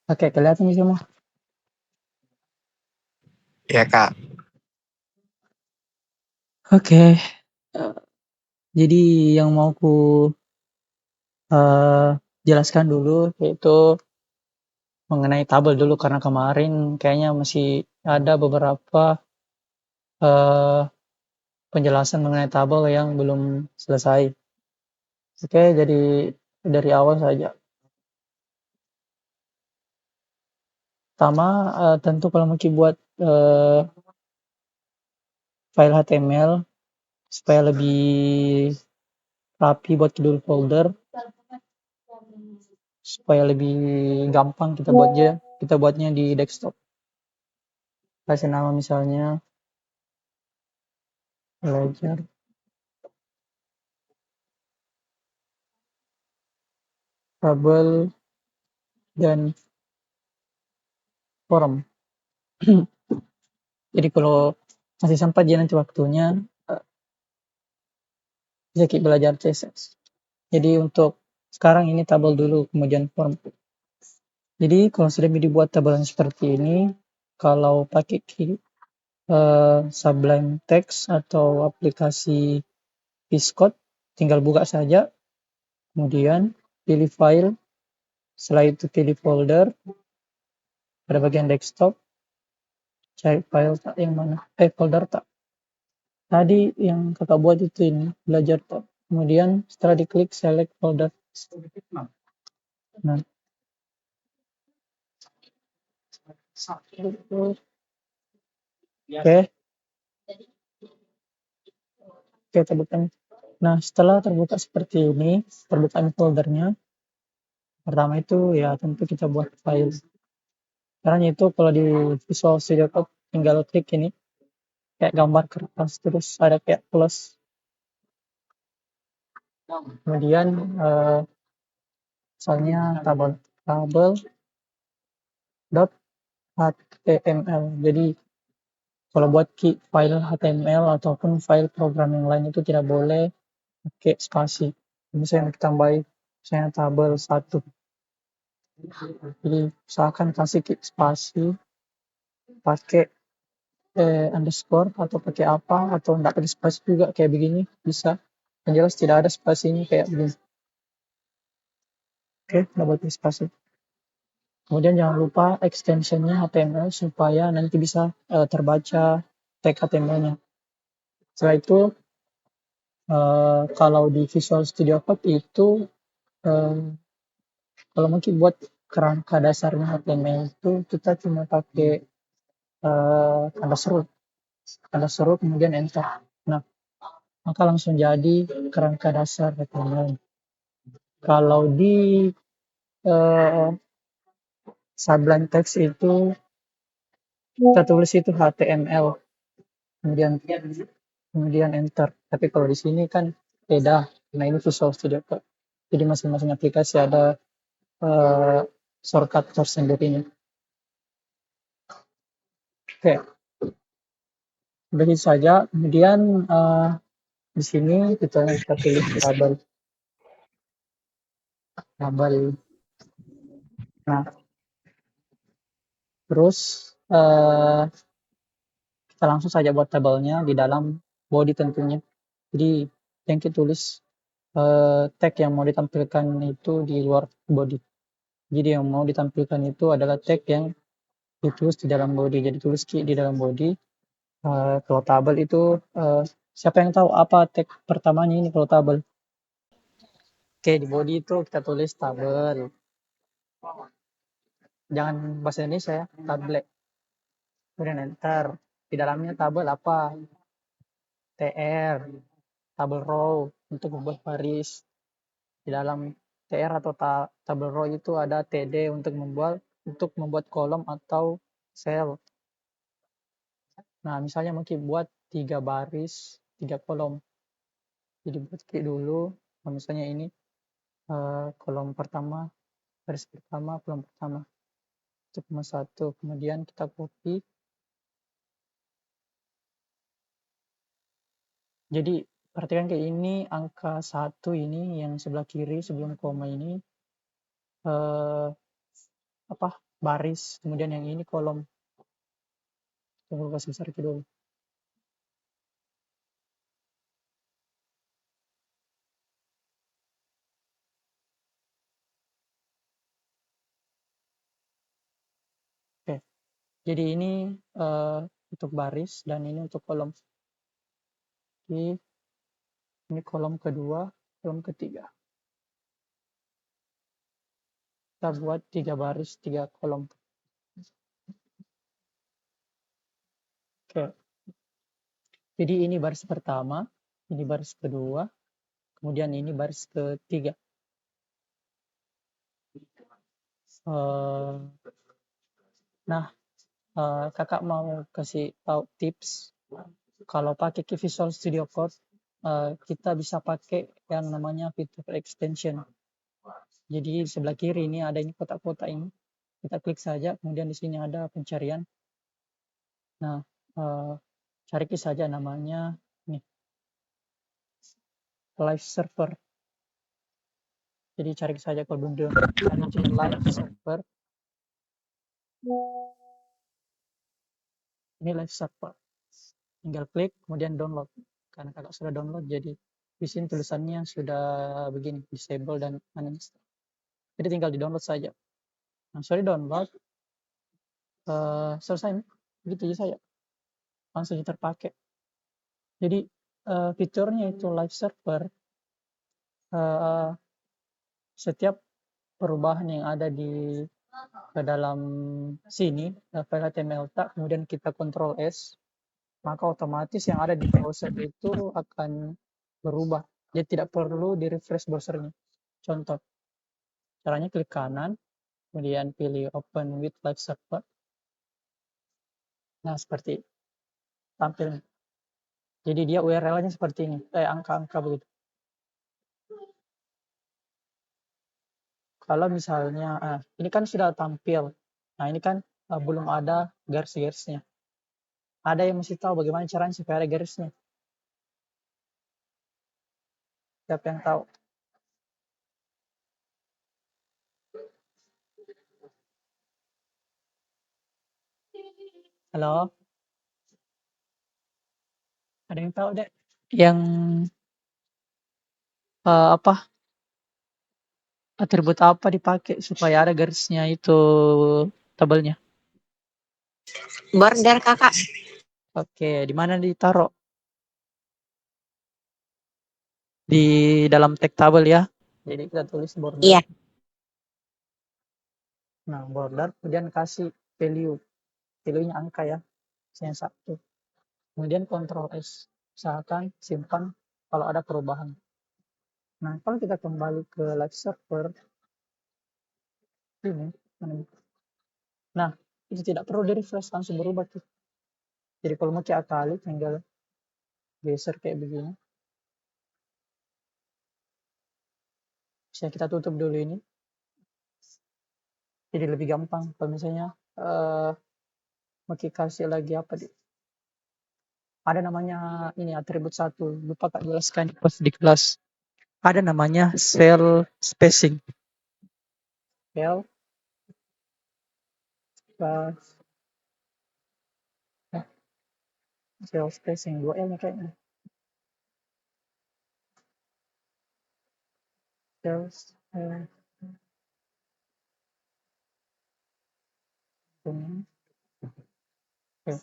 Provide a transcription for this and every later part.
Oke, kelihatan nih semua. Ya Kak, Oke, eh, jadi yang mau ku eh, jelaskan dulu yaitu mengenai tabel dulu karena kemarin kayaknya masih ada beberapa eh, penjelasan mengenai tabel yang belum selesai. Oke, jadi dari awal saja. Pertama, tentu kalau mau buat eh, file HTML supaya lebih rapi buat judul folder, supaya lebih gampang kita buatnya di desktop. Kasih nama misalnya ledger tabel dan form. Jadi kalau masih sempat dia nanti waktunya eh, bisa kita belajar CSS. Jadi untuk sekarang ini tabel dulu kemudian form. Jadi kalau sudah dibuat tabelan seperti ini, kalau pakai Sublime Text atau aplikasi Xcode, tinggal buka saja, kemudian pilih file, setelah itu pilih folder, pada bagian desktop, cari file tak yang mana, folder tak. Tadi yang kakak buat itu ini, belajar tak. Kemudian setelah diklik select folder. Nah, oke, oke terbuka. Nah, setelah terbuka seperti ini, terbuka foldernya, pertama itu ya tentu kita buat file. Caranya itu kalau di Visual Studio Code tinggal klik ini, kayak gambar kertas, terus ada kayak plus. Kemudian misalnya tabel.html. Jadi kalau buat file HTML ataupun file program yang lain itu tidak boleh pakai spasi. Misalnya kita tambahin misalnya tabel 1. Jadi usahakan kasih spasi, pakai underscore atau pakai apa, atau enggak pakai spasi juga kayak begini bisa. Yang jelas tidak ada spasi ini kayak begini. Oke, enggak pakai spasi. Kemudian jangan lupa extensionnya HTML supaya nanti bisa terbaca tag HTML-nya. Setelah itu kalau di Visual Studio Code itu eh, kalau mungkin buat kerangka dasarnya HTML itu kita cuma pakai tanda seru kemudian enter. Nah, maka langsung jadi kerangka dasar HTML. Kalau di eh, Sublime Text itu kita tulis itu HTML kemudian kemudian enter. Tapi kalau di sini kan beda. Nah, ini Visual Studio Code. Jadi masing-masing aplikasi ada eh, shortcut tersendirinya. Oke, begitu saja. Kemudian di sini kita pilih tabel. Tabel. Nah, terus kita langsung saja buat tabelnya di dalam body tentunya. Jadi yang kita tulis tag yang mau ditampilkan itu di luar body. Jadi yang mau ditampilkan itu adalah tag yang ditulis di dalam body. Jadi tulis di dalam body. Kalau tabel itu siapa yang tahu apa tag pertamanya ini kalau tabel? Oke, di body itu kita tulis tabel. Jangan bahasa Indonesia ya, tablet. Kemudian enter. Di dalamnya tabel apa? TR, tabel row untuk membuat baris. Di dalam TR atau tabel row itu ada TD untuk membuat kolom atau sel. Nah, misalnya mungkin buat 3 baris, 3 kolom. Jadi buat dulu, misalnya ini kolom pertama, baris pertama, kolom pertama. Itu cuma 1. Kemudian kita copy. Jadi perhatikan kayak ini angka 1 ini yang sebelah kiri sebelum koma ini eh, apa baris, kemudian yang ini kolom. Tunggu kasih besar dulu. Oke, jadi ini untuk baris dan ini untuk kolom. Ini kolom kedua, kolom ketiga. Kita buat 3 baris, 3 kolom. Oke. Jadi ini baris pertama, ini baris kedua, kemudian ini baris ketiga. Nah, kakak mau kasih tahu tips. Kalau pakai Visual Studio Code, kita bisa pakai yang namanya fitur extension. Jadi di sebelah kiri ini ada ini kotak-kotak ini. Kita klik saja, kemudian di sini ada pencarian. Nah, cari saja namanya nih, live server. Jadi cari saja kalau belum download live server. Ini live server. Tinggal klik, kemudian download. Karena kakak sudah download, jadi di sini tulisannya sudah begini, disable dan uninstall. Jadi tinggal di download saja. Nah, sorry download, selesai. Begitu aja saya. Langsung terpakai. Jadi fiturnya itu live server. Setiap perubahan yang ada di ke dalam sini, file HTML tag, kemudian kita Ctrl S, maka otomatis yang ada di browser itu akan berubah. Jadi tidak perlu di refresh browsernya. Contoh, caranya klik kanan, kemudian pilih Open with Live Server. Nah, seperti tampil. Jadi dia URL-nya seperti ini, angka-angka begitu. Kalau misalnya, ini kan sudah tampil. Nah, ini kan belum ada garis-garisnya. Ada yang mesti tahu bagaimana caranya supaya ada garisnya? Siapa yang tahu? Halo? Ada yang tahu, Dek? Yang apa? Atribut apa dipakai supaya ada garisnya itu tabelnya? Border kakak. Oke, di mana ditaruh? Di dalam tag tabel ya. Jadi kita tulis border. Iya. Nah, border, kemudian kasih value. Value-nya angka ya. Yang 1. Kemudian Ctrl S. Usahakan simpan kalau ada perubahan. Nah, kalau kita kembali ke live server ini, nah itu tidak perlu di refresh, langsung berubah tuh. Jadi kalau mau akali tinggal geser kayak begini. Bisa kita tutup dulu ini. Jadi lebih gampang kalau misalnya mau kasih lagi apa di ada namanya ini atribut 1, lupa kak jelaskan pas di kelas. Ada namanya cell spacing. Cell spacing 2L nya kayaknya. Cell spacing. Oke.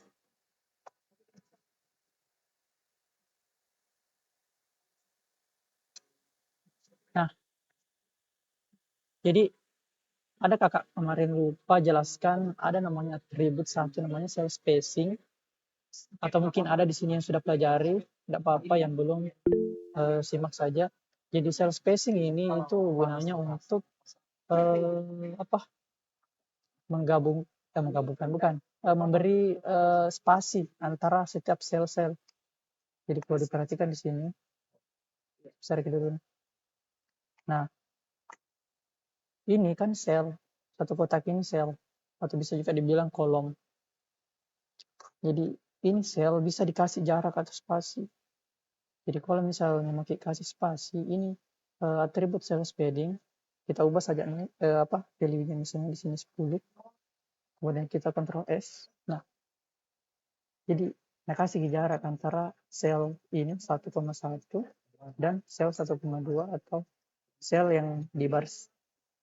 Nah, jadi ada kakak kemarin lupa jelaskan, ada namanya atribut 1 namanya cell spacing, atau mungkin ada di sini yang sudah pelajari, tidak apa-apa yang belum simak saja. Jadi cell spacing ini itu gunanya untuk menggabungkan bukan, memberi spasi antara setiap sel-sel. Jadi kalau diperhatikan di sini, besar dulu. Nah, ini kan sel, satu kotak ini sel, atau bisa juga dibilang kolom. Jadi ini sel bisa dikasih jarak atau spasi. Jadi kalau misalnya mau kasih spasi, ini atribut cell spacing, kita ubah saja value-nya misalnya di sini 10. kemudian kita Ctrl S. Nah, jadi kasih jarak antara sel ini 1,1 dan sel 1,2 atau sel yang di baris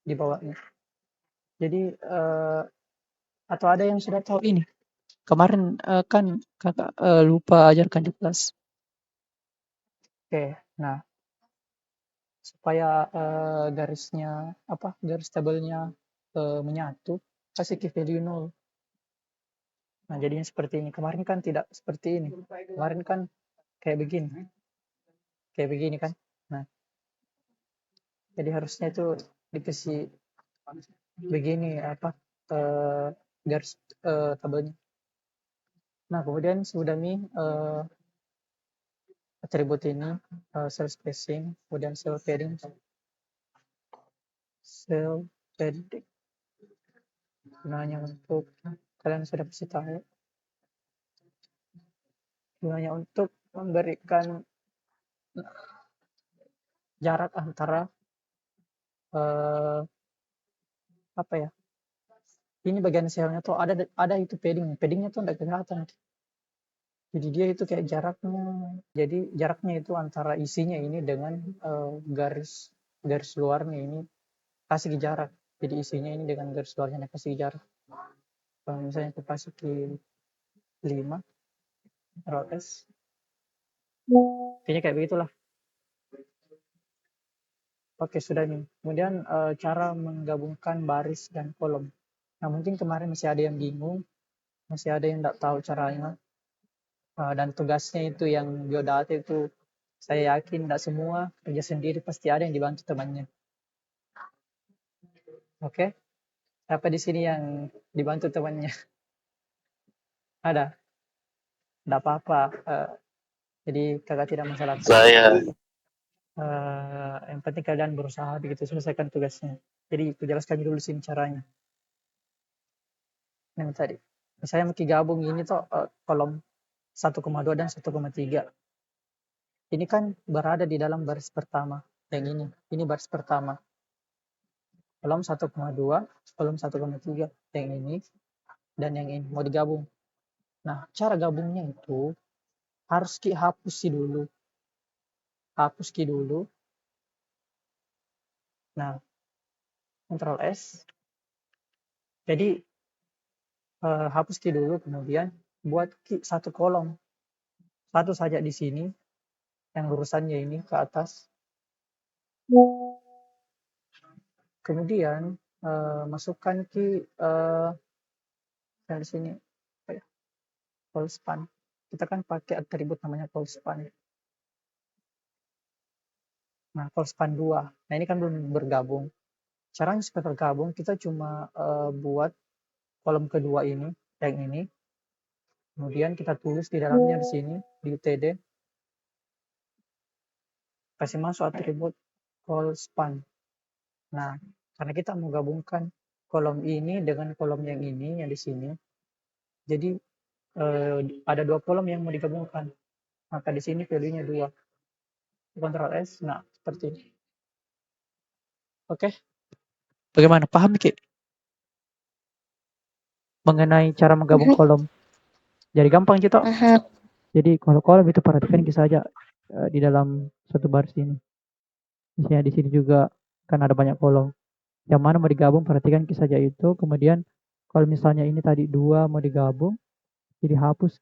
di bawahnya. Jadi atau ada yang sudah tahu ini? Kemarin kan kakak lupa ajarkan di kelas. Oke, nah supaya garisnya garis tabelnya menyatu, kasih key value 0. Nah, jadinya seperti ini. Kemarin kan tidak seperti ini. Kemarin kan kayak begini. Kayak begini kan. Nah, jadi harusnya itu dikasih begini garis tabelnya. Nah, kemudian sudah nih atribut ini cell spacing, kemudian cell padding. Cell padding gunanya untuk kalian sudah pasti tahu. Gunanya untuk memberikan jarak antara ini bagian selnya tuh ada itu paddingnya tuh enggak kelihatan. Jadi dia itu kayak jaraknya. Jadi jaraknya itu antara isinya ini dengan garis luarnya ini kasih jarak. Jadi isinya ini dengan garis luarnya kasih jarak. Kalau misalnya kita kasih ke 5 rotes, kayaknya kayak begitulah. Oke, sudah nih. Kemudian cara menggabungkan baris dan kolom. Nah, mungkin kemarin masih ada yang bingung, masih ada yang tidak tahu caranya. Dan tugasnya itu yang biodata itu saya yakin tidak semua kerja sendiri, pasti ada yang dibantu temannya. Oke, siapa di sini yang dibantu temannya? Ada? Tidak apa-apa. Jadi kakak tidak masalah. Saya. Yang penting kalian berusaha begitu selesaikan tugasnya. Jadi aku jelaskan dulu sini caranya. Yang tadi, saya mau gabung ini tuh kolom 1,2 dan 1,3. Ini kan berada di dalam baris pertama. Yang ini baris pertama. Kolom 1,2, kolom 1,3. Yang ini dan yang ini mau digabung. Nah, cara gabungnya itu harus hapus dulu. Hapus dulu. Nah, Ctrl S. Jadi hapus dulu, kemudian buat satu kolom. Satu saja di sini, yang lurusannya ini ke atas. Kemudian masukkan di sini call span. Kita kan pakai atribut namanya call span. Nah, call span 2. Nah, ini kan belum bergabung. Caranya supaya tergabung, kita cuma buat kolom kedua ini, yang ini. Kemudian kita tulis di dalamnya di sini, di UTD. Kasih masuk atribut call span. Nah, karena kita mau gabungkan kolom ini dengan kolom yang ini, yang di sini. Jadi, ada 2 kolom yang mau digabungkan. Maka di sini value-nya 2. Ctrl S. Nah, seperti ini. Oke. Bagaimana? Paham, Ki? Mengenai cara menggabung kolom. Jadi gampang, Cito. Jadi kalau kolom itu perhatikan kisah aja di dalam satu baris ini. Misalnya di sini juga kan ada banyak kolom. Yang mana mau digabung perhatikan kisah aja itu. Kemudian kalau misalnya ini tadi 2 mau digabung, jadi hapus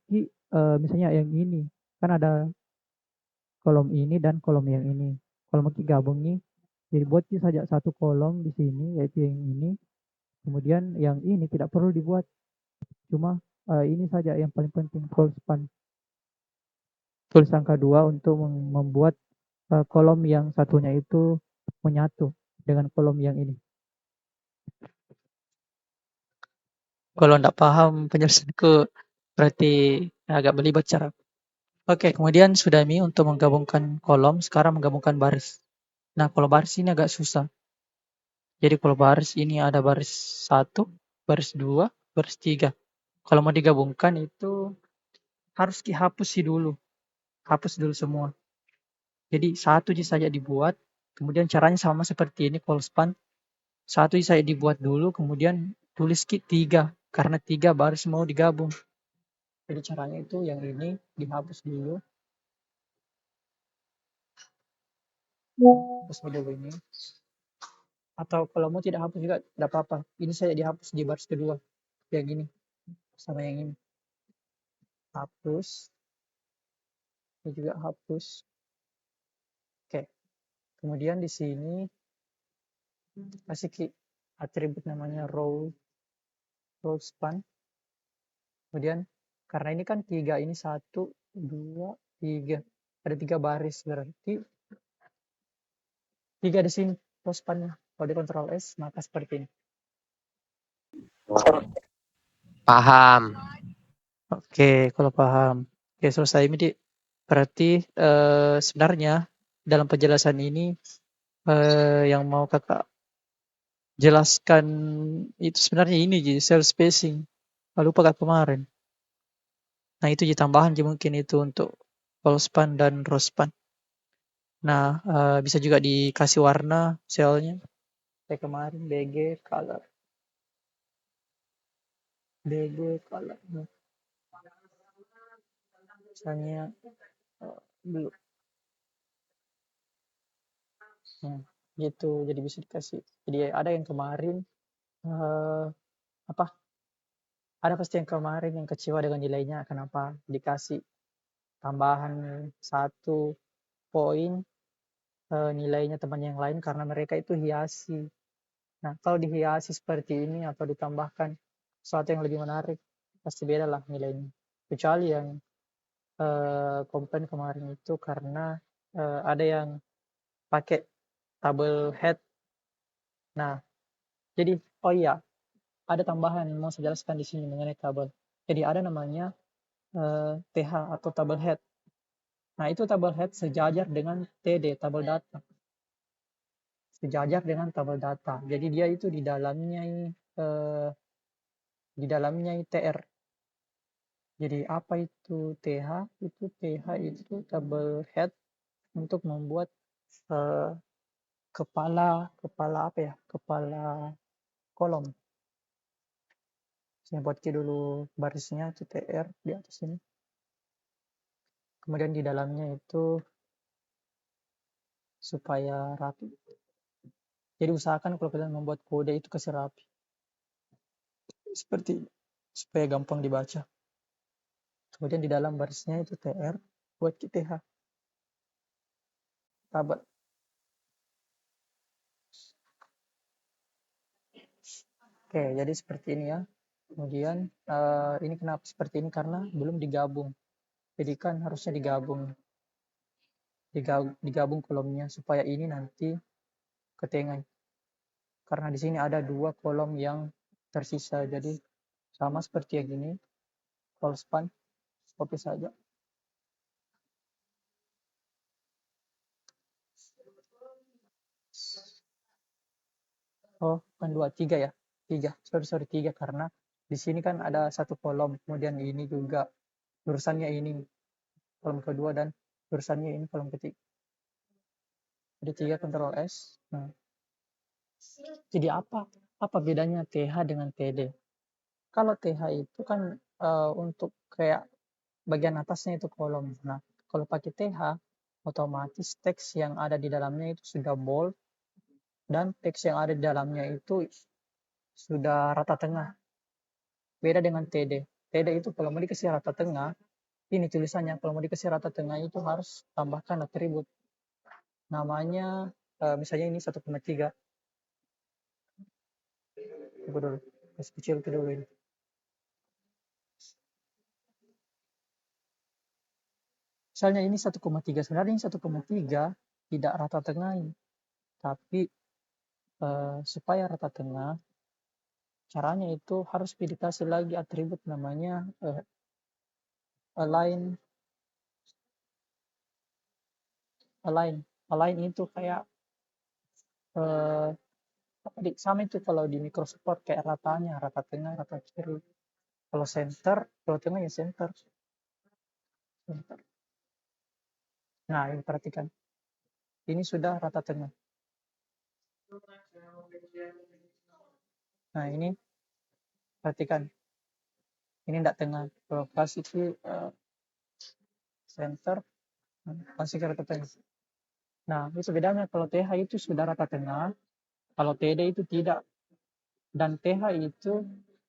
misalnya yang ini. Kan ada kolom ini dan kolom yang ini. Kalau mau gabung nih, jadi buat saja satu kolom di sini yaitu yang ini. Kemudian yang ini tidak perlu dibuat. Cuma ini saja yang paling penting, call span. Tulis angka 2 untuk membuat kolom yang satunya itu menyatu dengan kolom yang ini. Kalau tidak paham penjelasanku berarti agak belibet cara. Oke, kemudian sudah nih untuk menggabungkan kolom, sekarang menggabungkan baris. Nah, kalau baris ini agak susah. Jadi kalau baris ini ada baris 1, baris 2, baris 3. Kalau mau digabungkan itu harus dihapus dulu. Hapus dulu semua. Jadi satu saja dibuat, kemudian caranya sama seperti ini call span. Satu saja dibuat dulu, kemudian tulis 3 karena 3 baris mau digabung. Jadi caranya itu yang ini dihapus dulu. Hapus dulu ini. Atau kalau mau tidak hapus juga tidak apa-apa. Ini saya dihapus di baris kedua. Yang ini sama yang ini. Hapus. Ini juga hapus. Oke. Kemudian di sini kasih atribut namanya row span. Kemudian karena ini kan 3, ini 1, 2, 3. Ada 3 baris, berarti 3 di sini row span-nya. Kalau di Ctrl S maka seperti ini. Paham. Oke, kalau paham. Oke, selesai ini. Berarti sebenarnya dalam penjelasan ini yang mau kakak jelaskan itu sebenarnya ini jadi cell spacing. Lupa kak kemarin. Nah itu jadi tambahan mungkin itu untuk call span dan row span. Nah bisa juga dikasih warna selnya. Kayak kemarin BG color. Misalnya blue. Gitu jadi bisa dikasih. Jadi ada yang kemarin ada pasti yang kemarin yang kecewa dengan nilainya, kenapa dikasih tambahan 1 poin nilainya teman yang lain karena mereka itu hiasi. Nah kalau dihiasi seperti ini atau ditambahkan sesuatu yang lebih menarik pasti beda lah nilainya. Kecuali yang komplain kemarin itu karena ada yang pakai tabel head. Nah jadi oh iya ada tambahan yang mau saya jelaskan di sini mengenai tabel. Jadi ada namanya TH atau tabel head. Nah, itu tabel head sejajar dengan TD, tabel data. Sejajar dengan tabel data. Jadi dia itu di dalamnya TR. Jadi apa itu TH? Itu TH itu tabel head untuk membuat kepala apa ya? Kepala kolom. Saya buat dulu barisnya itu TR di atas ini. Kemudian di dalamnya itu supaya rapi. Jadi usahakan kalau kalian membuat kode itu kasih rapi. Seperti supaya gampang dibaca. Kemudian di dalam barisnya itu TR buat TH. Tabel. Oke, jadi seperti ini ya. Kemudian ini kenapa seperti ini karena belum digabung. Jadi kan harusnya digabung. Digabung kolomnya supaya ini nanti ketengai. Karena di sini ada 2 kolom yang tersisa. Jadi sama seperti yang ini. Call span copy saja. Oh, kan 2, 3 ya. 3. Sorry 3 karena di sini kan ada 1 kolom. Kemudian ini juga jurusannya ini kolom kedua dan jurusannya ini kolom ketiga. Jadi 3 Ctrl S. Nah, jadi apa bedanya TH dengan TD? Kalau TH itu kan untuk kayak bagian atasnya itu kolom. Nah, kalau pakai TH otomatis teks yang ada di dalamnya itu sudah bold dan teks yang ada di dalamnya itu sudah rata tengah. Beda dengan TD. TD itu kalau mau dikasih rata tengah, ini tulisannya kalau mau dikasih rata tengah itu harus tambahkan atribut. Namanya misalnya ini 1,3. Coba dulu. Kasih kecil ke dulu ini. Misalnya ini 1,3. Sebenarnya ini 1,3 tidak rata tengah ini. Tapi supaya rata tengah, caranya itu harus dikasih lagi atribut namanya align. Align itu kayak sama itu kalau di Microsoft Word kayak ratanya, rata tengah, rata kiri. Kalau center, kalau tengah ya center. Nah, ini perhatikan. Ini sudah rata tengah. Nah, ini perhatikan. ini tidak tengah. Kalau klasik sih center, masih ke rata tengah. Nah, itu bedanya. Kalau TH itu sudah rata tengah, kalau TD itu tidak. Dan TH itu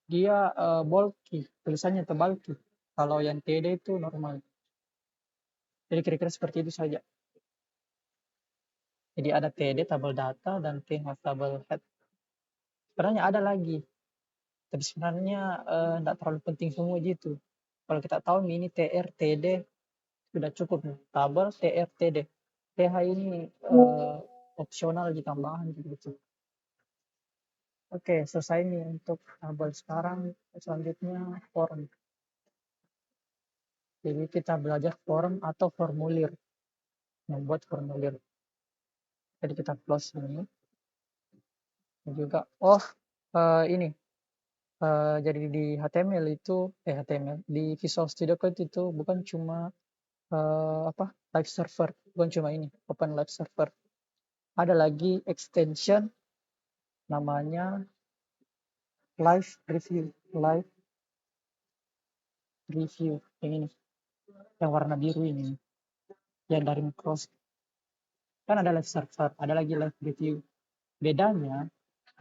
dia bulky, tulisannya bulky. Kalau yang TD itu normal. Jadi kira-kira seperti itu saja. Jadi ada TD table data dan TH table head. Sebenarnya ada lagi, tapi sebenarnya tidak terlalu penting semua gitu. Kalau kita tahu ini TR, TD sudah cukup nih. Tabel TR, TD. TH ini opsional di tambahan gitu. Oke, selesai nih untuk tabel. Sekarang selanjutnya form. Jadi kita belajar form atau formulir, membuat formulir. Jadi kita close ini. Dan juga ini jadi di HTML itu HTML di Visual Studio Code itu bukan cuma live server, bukan cuma ini open live server. Ada lagi extension namanya live review yang ini, yang warna biru ini, yang dari Microsoft. Kan ada live server, ada lagi live review. Bedanya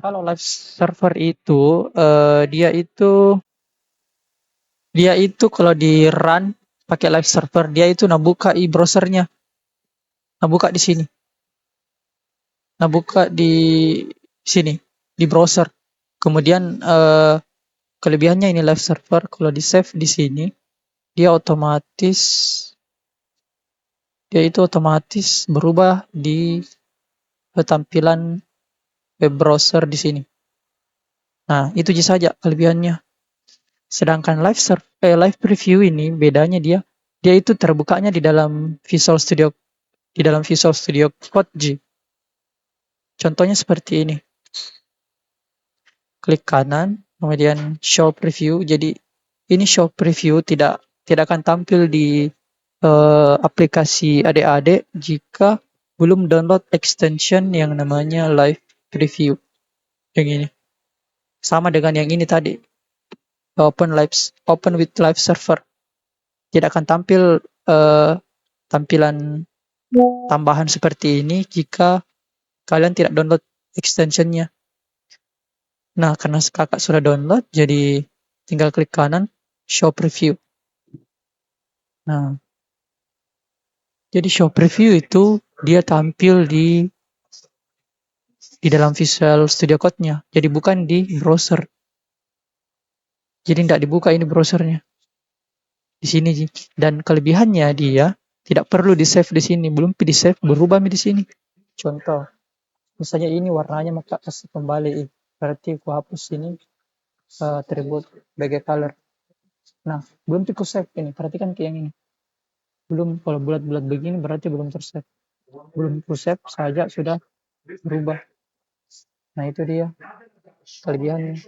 kalau live server itu dia itu kalau di run pakai live server, dia itu buka browsernya, buka di sini, buka di sini di browser. Kemudian kelebihannya ini live server kalau di save di sini dia itu otomatis berubah di tampilan web browser di sini. Nah, itu saja kelebihannya. Sedangkan live preview ini bedanya dia itu terbukanya di dalam Visual Studio Code G. Contohnya seperti ini. Klik kanan, kemudian show preview. Jadi ini show preview tidak akan tampil di aplikasi adik-adik jika belum download extension yang namanya live preview. Yang ini. Sama dengan yang ini tadi. Open with live server. Tidak akan tampil tampilan tambahan seperti ini jika kalian tidak download extensionnya. Nah, karena kakak sudah download, jadi tinggal klik kanan, show preview. Nah, jadi show preview itu dia tampil di dalam Visual Studio Code-nya, jadi bukan di browser. Jadi tidak dibuka ini browsernya. Di sini, dan kelebihannya dia tidak perlu di save di sini, belum di save berubah di sini. Contoh, misalnya ini warnanya mau kasih kembali, berarti aku hapus ini atribut BG color. Nah, belum ku save ini, perhatikan ke yang ini. Belum, kalau bulat-bulat begini berarti belum tersave. Belum ku save saja sudah berubah. Nah, itu dia kelebihannya.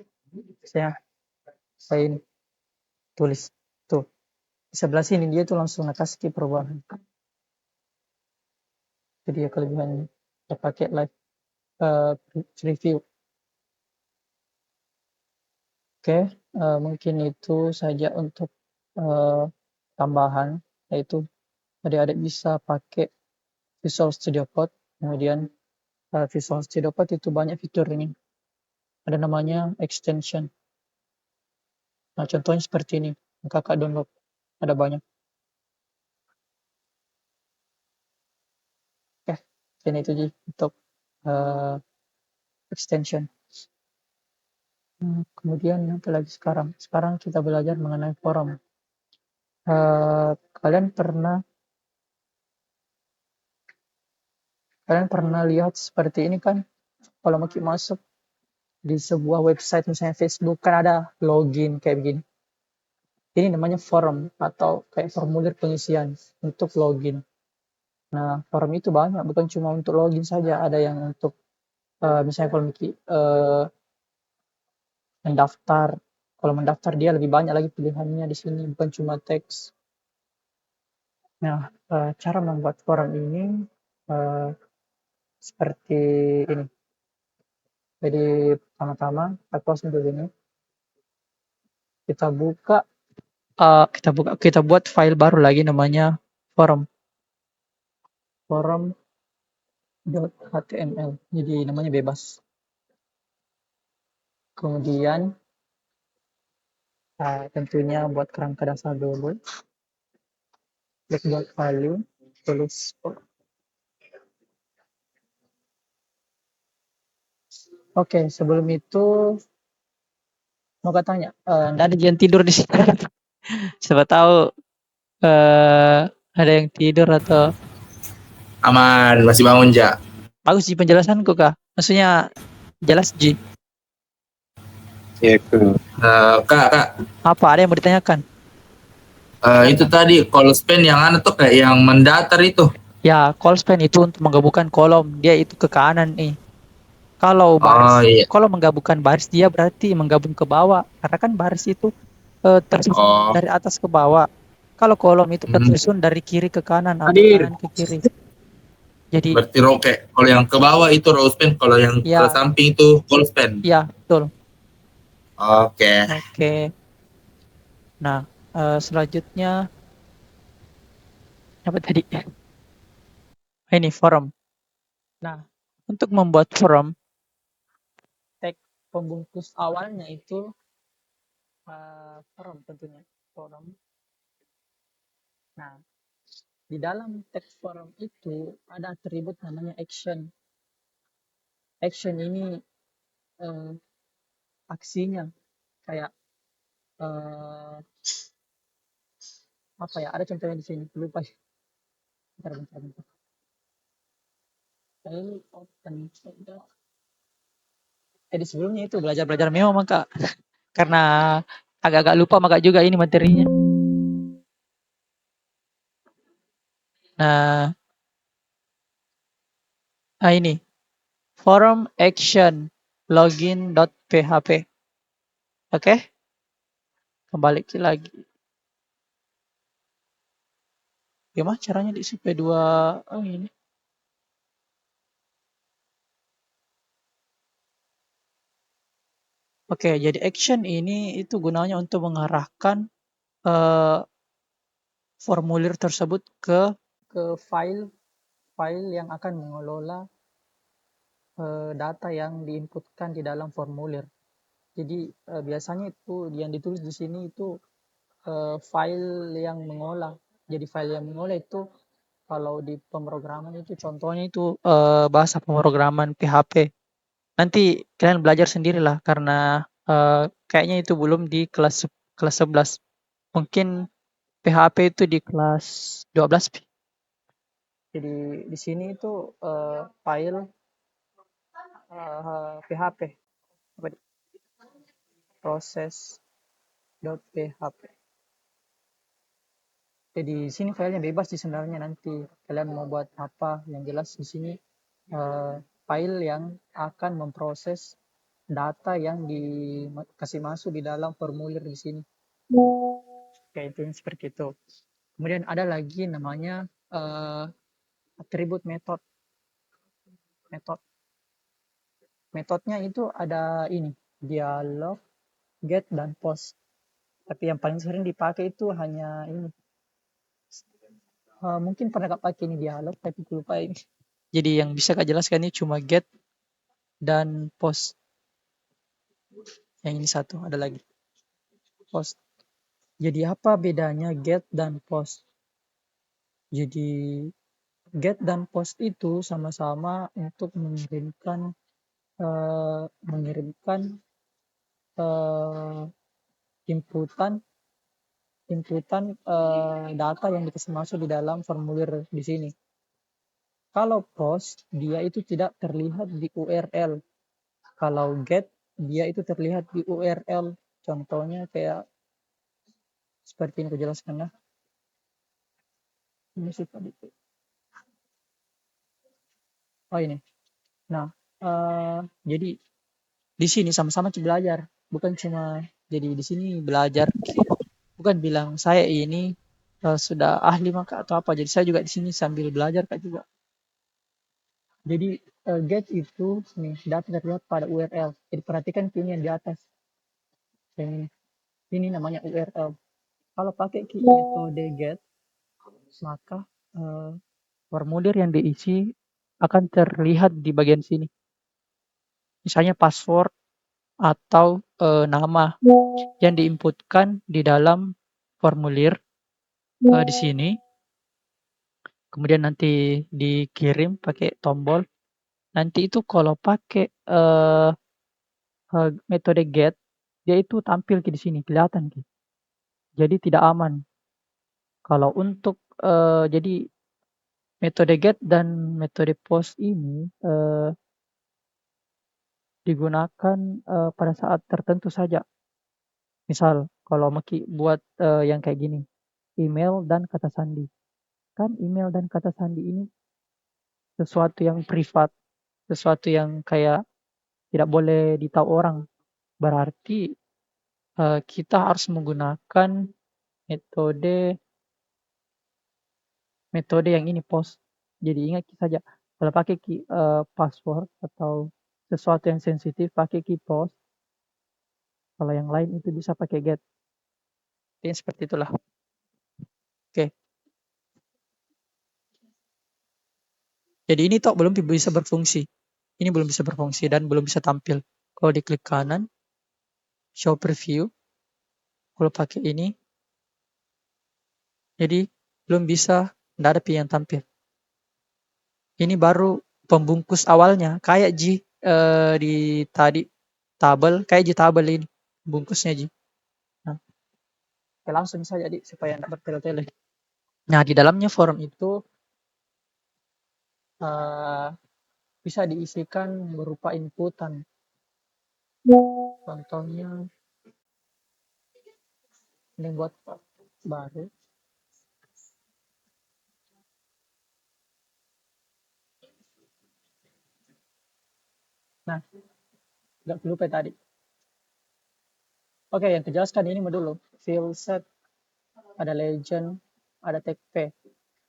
Saya ini tulis tuh di sebelah sini dia tuh langsung kasih perubahan. Jadi ya kelebihannya. Kita pakai live review. Oke, mungkin itu saja untuk tambahan, yaitu adik-adik bisa pakai Visual Studio Code. Kemudian Visual Studio Code itu banyak fitur ini. Ada namanya extension. Nah, contohnya seperti ini. Kakak download. Ada banyak. Oke, ini itu untuk extension. Kemudian apa lagi sekarang? Sekarang kita belajar mengenai forum. Kalian pernah lihat seperti ini kan? Kalau mau masuk di sebuah website misalnya Facebook kan ada login kayak begini. Ini namanya forum atau kayak formulir pengisian untuk login. Nah, forum itu banyak, bukan cuma untuk login saja, ada yang untuk misalnya kalau mendaftar. Kalau mendaftar dia lebih banyak lagi pilihannya di sini, bukan cuma teks. Nah, cara membuat forum ini seperti ini. Jadi pertama-tama kita close dulu ini. Kita buka kita buat file baru lagi namanya forum.html. Jadi namanya bebas. Kemudian tentunya buat kerangka dasar dulu. Klik buat value, tulis. Oke, sebelum itu mau katanya, nggak ada yang tidur di sini. Siapa tahu ada yang tidur atau Aman, masih bangun, Ja. bagus sih penjelasanku kak. Maksudnya jelas Ji. Gitu. Kak, Apa ada yang mau ditanyakan? itu tadi call span yang anu tuh kayak yang mendatar itu. Ya, call span itu untuk menggabungkan kolom, dia itu ke kanan nih. Kalau Oh baris, iya. kalau menggabungkan baris dia berarti menggabung ke bawah, karena kan baris itu tersusun Oh. dari atas ke bawah. Kalau kolom itu Hmm. tersusun dari kiri ke kanan atau Hadir. kanan ke kiri. Jadi Berarti row kayak kalau yang ke bawah itu row span, kalau yang ke ya, samping itu call span. ya betul. Oke. Oke. Nah, selanjutnya apa tadi? Ini forum. Nah, untuk membuat forum, tag pembungkus awalnya itu forum tentunya. Forum. Nah, di dalam teks forum itu ada atribut namanya action. Action ini eh, aksinya kayak eh, apa ya? Ada contohnya di sini. Lupa. Bentar. Lalu open. Di sebelumnya itu belajar memo maka karena agak-agak lupa maka juga ini materinya. Nah, ini forum action login.php. Oke, kembali lagi. Gimana caranya di SP2? Oh ini. Oke, jadi action ini itu gunanya untuk mengarahkan eh, formulir tersebut ke file yang akan mengelola data yang diinputkan di dalam formulir. Jadi biasanya itu yang ditulis di sini itu file yang mengolah. Jadi file yang mengolah itu kalau di pemrograman itu contohnya itu bahasa pemrograman PHP. Nanti kalian belajar sendirilah karena kayaknya itu belum di kelas 11. Mungkin PHP itu di kelas 12. Jadi di sini itu file PHP apa proses.php. Jadi di sini filenya bebas sih sebenarnya, nanti kalian mau buat apa, yang jelas di sini file yang akan memproses data yang dikasih masuk di dalam formulir di sini. Kayak itu seperti itu. Kemudian ada lagi namanya atribut metode. Metodenya itu ada ini, dialog, get, dan post. Tapi yang paling sering dipakai itu hanya ini. Mungkin pernah gak pakai ini dialog, tapi lupa ini. Jadi yang bisa kak jelaskan ini cuma get dan post. Yang ini satu, ada lagi post. Jadi apa bedanya get dan post? Jadi get dan post itu sama-sama untuk mengirimkan eh, inputan data yang dikasih masuk di dalam formulir di sini. Kalau post dia itu tidak terlihat di URL. Kalau get dia itu terlihat di URL. Contohnya kayak seperti yang aku jelaskan ya. Ini sih tadi. Oh ini. Nah, jadi di sini sama-sama belajar, bukan cuma jadi di sini belajar, bukan bilang saya ini sudah ahli maka atau apa. Jadi saya juga di sini sambil belajar kak juga. Jadi get itu nih data terlihat pada URL. Jadi perhatikan ini yang di atas. Yang ini namanya URL. Kalau pakai metode get, maka formulir yang diisi akan terlihat di bagian sini. Misalnya password atau nama yang diinputkan di dalam formulir di sini. Kemudian nanti dikirim pakai tombol. Nanti itu kalau pakai metode get, dia itu tampil di sini, kelihatan. Jadi tidak aman. Kalau untuk jadi metode get dan metode post ini digunakan pada saat tertentu saja. Misal kalau Maki buat yang kayak gini, email dan kata sandi. Kan email dan kata sandi ini sesuatu yang privat, sesuatu yang kayak tidak boleh ditahu orang. Berarti kita harus menggunakan metode metode yang ini post. Jadi ingat saja kalau pakai password atau sesuatu yang sensitif pakai key post. Kalau yang lain itu bisa pakai get. Ini seperti itulah. Oke. Jadi ini toh belum bisa berfungsi. Ini belum bisa berfungsi dan belum bisa tampil. Kalau diklik kanan, show preview. Kalau pakai ini, jadi belum bisa, tidak ada yang tampil. Ini baru pembungkus awalnya, kayak di tadi tabel, kayak tabel ini bungkusnya Nah, oke, langsung saja supaya tidak bertele-tele. Nah, di dalamnya form itu bisa diisikan berupa inputan. Contohnya ini buat baru. Nah, nggak lupa tadi. Oke, yang kejelaskan ini dulu. Field set, ada legend, ada tag P.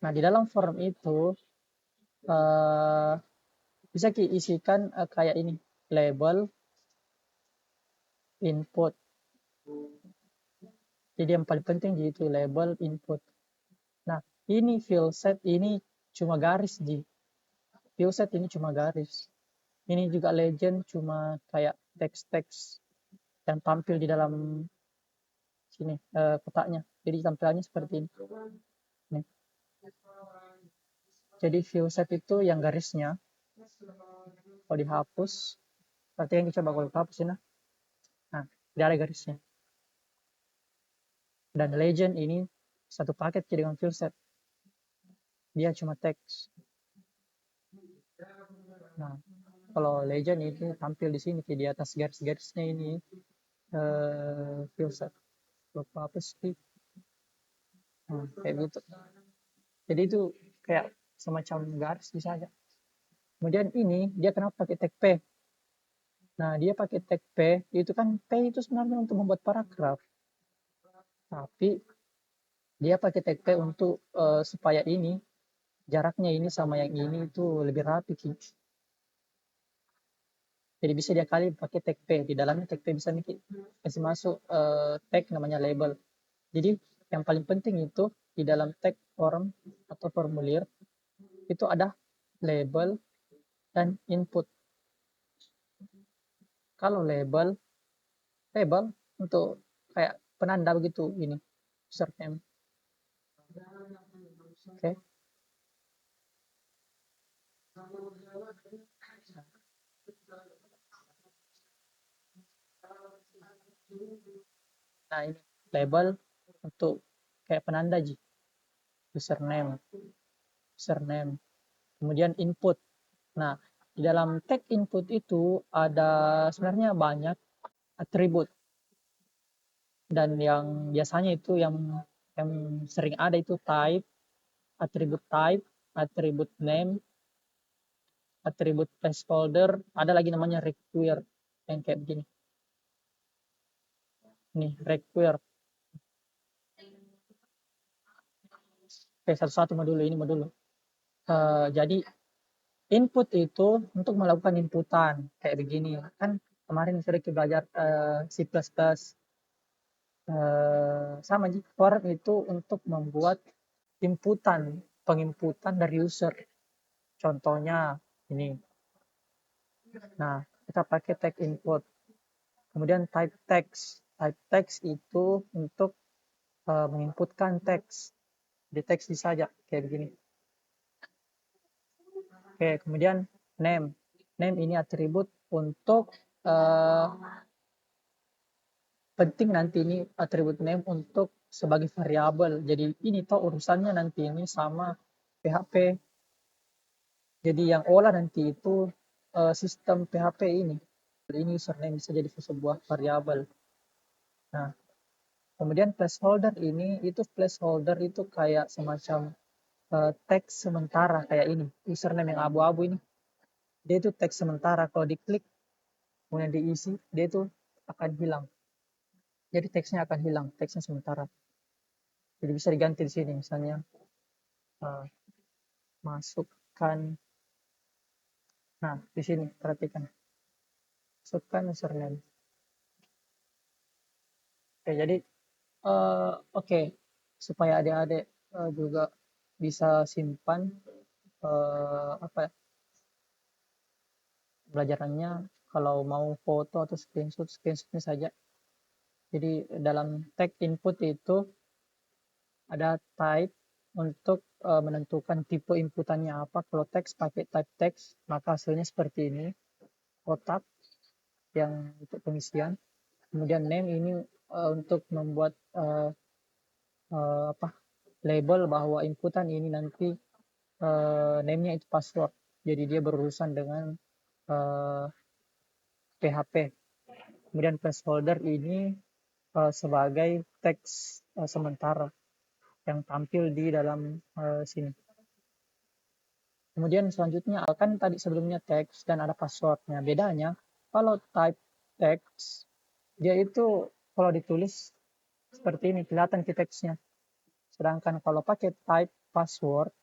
Nah, di dalam form itu bisa diisikan kayak ini, label, input. Jadi yang paling penting itu label, input. Nah, ini field set ini cuma garis Field set ini cuma garis. Ini juga legend cuma kayak teks-teks yang tampil di dalam sini kotaknya. Jadi tampilannya seperti ini. Nih. Jadi field set itu yang garisnya kalau dihapus, berarti yang coba kalau hapus ini. Nah, tidak ada garisnya. Dan legend ini satu paket dengan field set. Dia cuma teks. Nah, kalau legend itu tampil di sini di atas garis-garisnya ini field set. Kalau hapus sih. Nah, kayak gitu. Jadi itu kayak semacam garis bisa aja. Kemudian ini dia kenapa pakai tag P? Nah, dia pakai tag P, itu kan P itu sebenarnya untuk membuat paragraf. Tapi dia pakai tag P untuk supaya ini jaraknya ini sama yang ini itu lebih rapi. Jadi bisa dia kali pakai tag P. Di dalamnya tag P bisa kasih masuk tag namanya label. Jadi yang paling penting itu di dalam tag form atau formulir itu ada label dan input. Kalau label untuk kayak penanda begitu ini username. Oke. Nah, ini label untuk kayak penanda username. Kemudian input. Nah, di dalam tag input itu ada sebenarnya banyak atribut. Dan yang biasanya itu yang sering ada itu type, atribut name, atribut placeholder, ada lagi namanya require yang kayak begini. Nih, require. Oke, satu-satu ini dulu. Jadi input itu untuk melakukan inputan kayak begini. Kan kemarin sudah kita belajar C++. sama Ji, for itu untuk membuat penginputan dari user. Contohnya ini. Nah, kita pakai tag input. Kemudian type text. Type text itu untuk menginputkan teks. Di teks saja kayak begini. Oke, kemudian name. Name ini atribut untuk penting nanti ini atribut name untuk sebagai variabel. Jadi ini toh urusannya nanti ini sama PHP. Jadi yang olah nanti itu sistem PHP ini. Ini username bisa jadi sebuah variabel. Nah, kemudian placeholder ini itu placeholder itu kayak semacam teks sementara kayak ini. Username yang abu-abu ini. Dia itu teks sementara, kalau diklik kemudian diisi, dia itu akan hilang. Jadi teksnya akan hilang, teksnya sementara. Jadi bisa diganti di sini, misalnya masukkan. Nah, di sini perhatikan. Masukkan username. Oke, jadi oke, supaya adik-adik juga bisa simpan apa ya, pelajarannya kalau mau foto atau screenshotnya saja. Jadi dalam tag input itu ada type untuk menentukan tipe inputannya apa. Kalau teks pakai type text, maka hasilnya seperti ini, kotak yang untuk pengisian. Kemudian name ini untuk membuat apa, label bahwa inputan ini nanti name-nya itu password. Jadi dia berurusan dengan PHP. Kemudian placeholder ini sebagai teks sementara yang tampil di dalam sini. Kemudian selanjutnya akan tadi sebelumnya teks dan ada passwordnya. Bedanya kalau type text dia itu kalau ditulis seperti ini kelihatan di teksnya. Sedangkan kalau pakai type password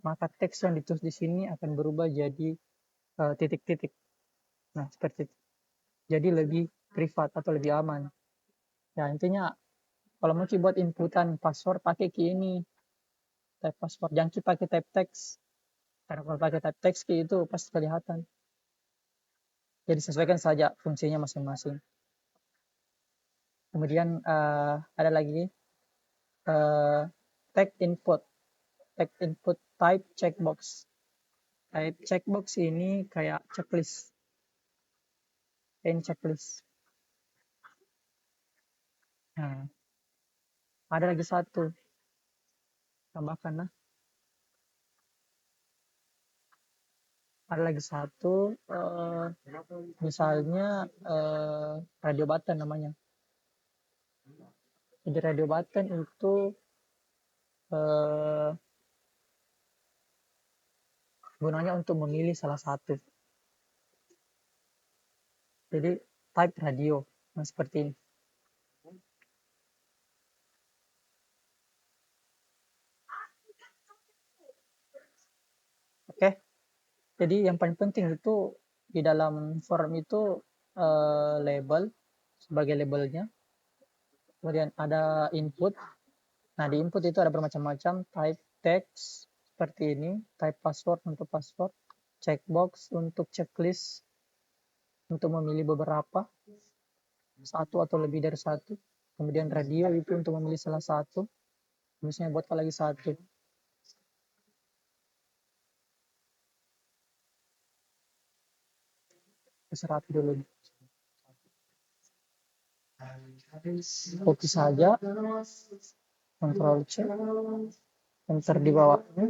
maka teks yang ditulis di sini akan berubah jadi titik-titik. Nah, seperti itu. Jadi lebih privat atau lebih aman. Ya, intinya kalau mau buat inputan password pakai key ini. Type password, jangan pakai type text. Karena kalau pakai type text key itu pasti kelihatan. Jadi sesuaikan saja fungsinya masing-masing. Kemudian ada lagi tag input. Tag input type checkbox. Type checkbox ini kayak checklist. Ini checklist. Nah, ada lagi satu. Tambahkan lah. Ada lagi satu, misalnya radio button namanya. Jadi radio button itu gunanya untuk memilih salah satu. Jadi type radio, nah seperti ini. Oke, jadi yang paling penting itu di dalam form itu label sebagai labelnya. Kemudian ada input. Nah, di input itu ada bermacam-macam, type text seperti ini, type password untuk password, checkbox untuk checklist untuk memilih beberapa, satu atau lebih dari satu. Kemudian radio itu untuk memilih salah satu. Misalnya buatkan lagi satu. Rapi dulu. Copy saja. Ctrl C. Enter di bawahnya.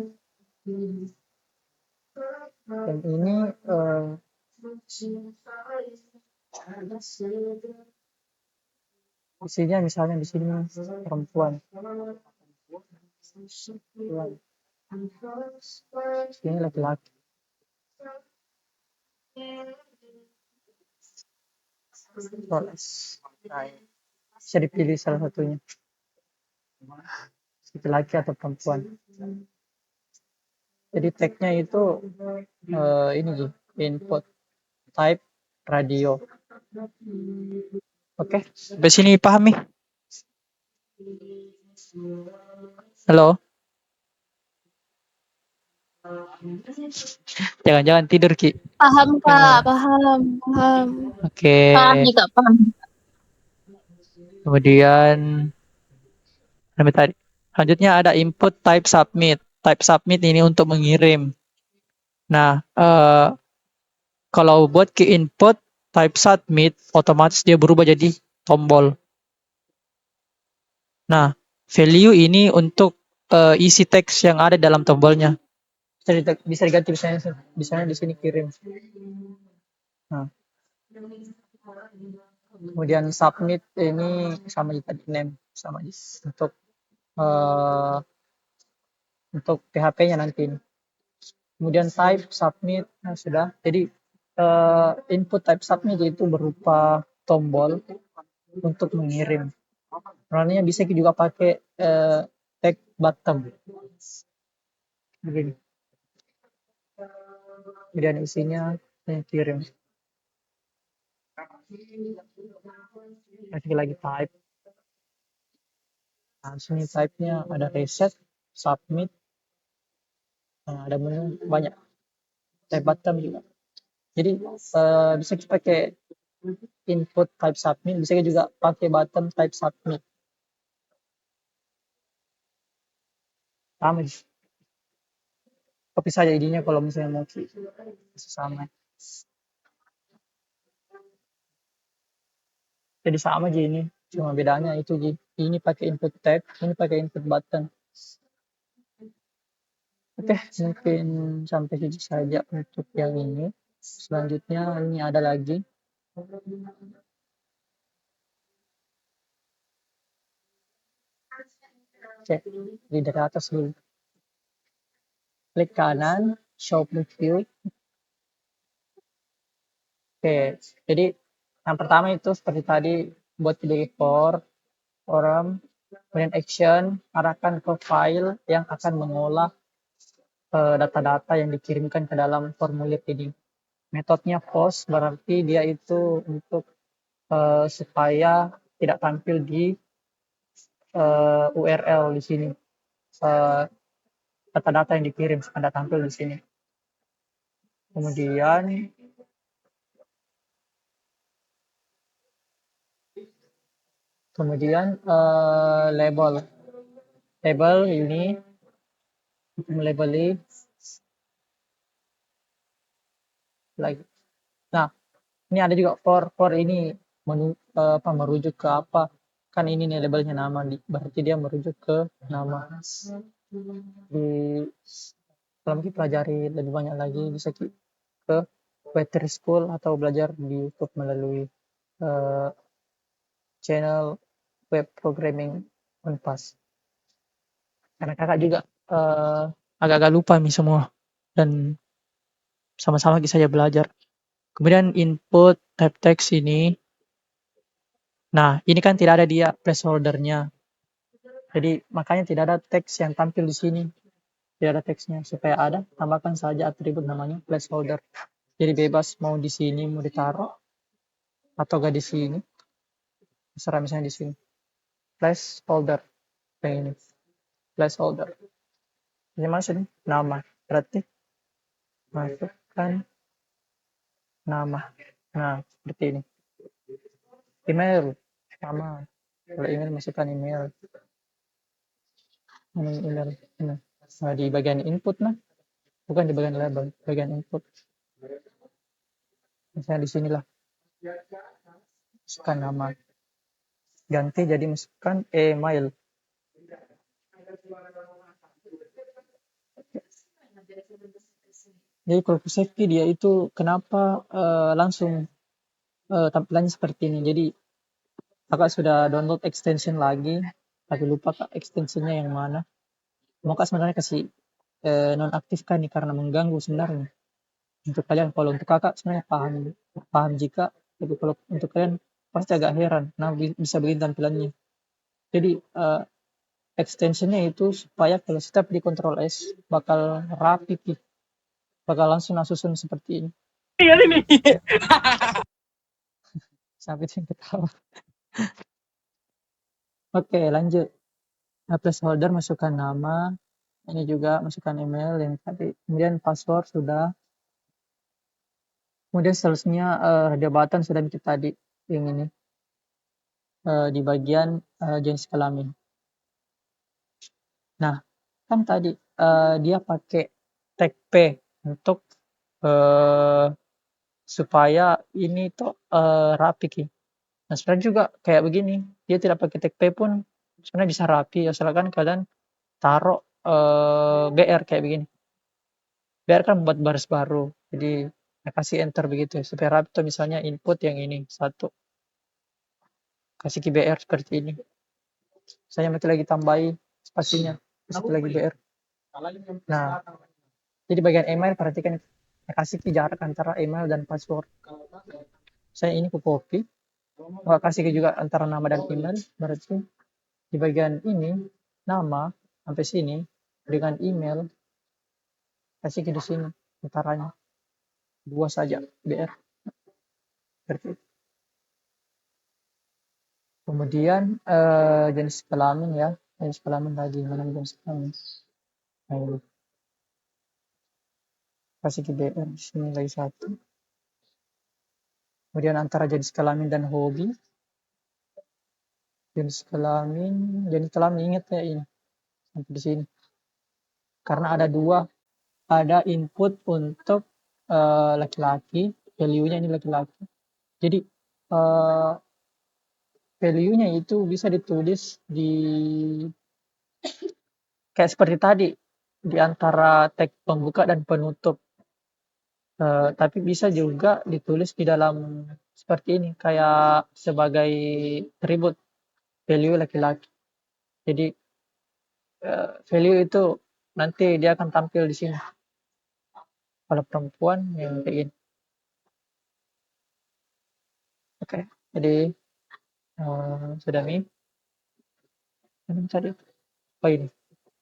Dan ini isinya misalnya di sini perempuan. Ini laki-laki. Bisa dipilih salah satunya, laki-laki atau perempuan. Jadi tagnya itu ini input type radio. Oke, sampai sini paham nih? Halo? Jangan-jangan tidur, Ki. Paham, Kak, Iya. paham. Oke. Paham nih, Kak, paham. Kemudian sampai tadi. Selanjutnya ada input type submit. Type submit ini untuk mengirim. Nah, kalau buat ke input type submit, otomatis dia berubah jadi tombol. Nah, value ini untuk isi teks yang ada dalam tombolnya. Bisa diganti misalnya di sini kirim. Nah, kemudian submit ini sama tadi name sama untuk untuk PHP-nya nanti. Kemudian type submit, nah sudah. Jadi input type submit itu berupa tombol untuk mengirim. Sebenarnya bisa juga pakai tag button. Begini. Kemudian isinya saya kirim. Lagi type. Nah, sini type-nya ada reset, submit, nah, ada menu banyak. Type button juga. Jadi bisa kita pakai input type submit, bisa juga pakai button type submit. Sama. Copy saja idenya kalau misalnya mau sama. Jadi sama aja ini, cuma bedanya itu ini pakai input tag, ini pakai input button. Oke, mungkin sampai situ saja untuk yang ini. Selanjutnya ini ada lagi. Cek di dari atas dulu. Klik kanan, show preview. Oke, jadi yang pertama itu seperti tadi buat video report, forum, kemudian action, arahkan ke file yang akan mengolah data-data yang dikirimkan ke dalam formulir ini. Metodenya post berarti dia itu untuk supaya tidak tampil di URL di sini. Data-data yang dikirim tidak tampil di sini. Kemudian label ini melabeli lagi. Nah, ini ada juga for ini merujuk ke apa? Kan ini nih labelnya nama, berarti dia merujuk ke nama. Kalau kita pelajari lebih banyak lagi bisa ke Web3 School atau belajar di YouTube melalui channel web programming Unpas. Karena kakak juga agak-agak lupa nih semua dan sama-sama saya belajar. Kemudian input type text ini. Nah, ini kan tidak ada dia placeholder-nya. Jadi makanya tidak ada teks yang tampil di sini. Tidak ada teksnya. Supaya ada, tambahkan saja atribut namanya placeholder. Jadi bebas mau di sini mau ditaruh atau gak di sini. Terserah misalnya di sini. Placeholder. Kayak ini. Placeholder. Ini masuk nih, nama. Berarti masukkan nama. Nah, seperti ini. Email sama. Kalau email masukkan email. Email. Nah, di bagian input nah. Bukan di bagian label, bagian input. Misalnya di sinilah. Masukkan nama. Ganti jadi masukkan email. Jadi kalau safety dia itu kenapa langsung tampilannya seperti ini. Jadi kakak sudah download extension lagi, tapi lupa kak extensionnya yang mana. Mau kak sebenarnya kasih nonaktifkan nih karena mengganggu sebenarnya. Untuk kalian, kalau untuk kakak sebenarnya paham jika, tapi kalau untuk kalian pasti agak heran, nah bisa begini tampilannya. Jadi extensionnya itu supaya kalau setiap di Ctrl S bakal rapi, bakal langsung susun seperti ini. Sampai yang ketawa. Oke, lanjut. Placeholder masukkan nama, ini juga masukkan email yang tadi. Kemudian password sudah. Kemudian seterusnya jabatan sudah bikin tadi yang ini di bagian jenis kelamin. Nah, kan tadi dia pakai tag P untuk supaya ini tuh rapi Ki. Nah, sebenarnya juga kayak begini, dia tidak pakai tag P pun sebenarnya bisa rapi asalkan kalian taruh BR kayak begini. BR kan buat baris baru, jadi kasih enter begitu supaya rapi tuh, misalnya input yang ini satu, kasih ke BR seperti ini. Saya masih lagi tambahi spasinya, kasih lagi BR. Nah, jadi bagian email perhatikan, kasih ke jarak antara email dan password. Saya ini ku copy, kasih ke juga antara nama dan email, berarti di bagian ini nama sampai sini dengan email kasih ke di sini antaranya dua saja BR seperti itu. Kemudian jenis kelamin ya, jenis kelamin lagi mana jenis kelamin. Nah, kasih ke BR di sini lagi satu. Kemudian antara jenis kelamin dan hobi. Jenis kelamin ingat ya ini sampai di sini. Karena ada dua, ada input untuk laki-laki, value-nya ini laki-laki. Jadi value-nya itu bisa ditulis di kayak seperti tadi di antara tag pembuka dan penutup. Tapi bisa juga ditulis di dalam seperti ini kayak sebagai atribut value laki-laki. Jadi value itu nanti dia akan tampil di sini. Kalau perempuan yang kayak gini. Oke, jadi sudah nih. Ini tadi. Oh ini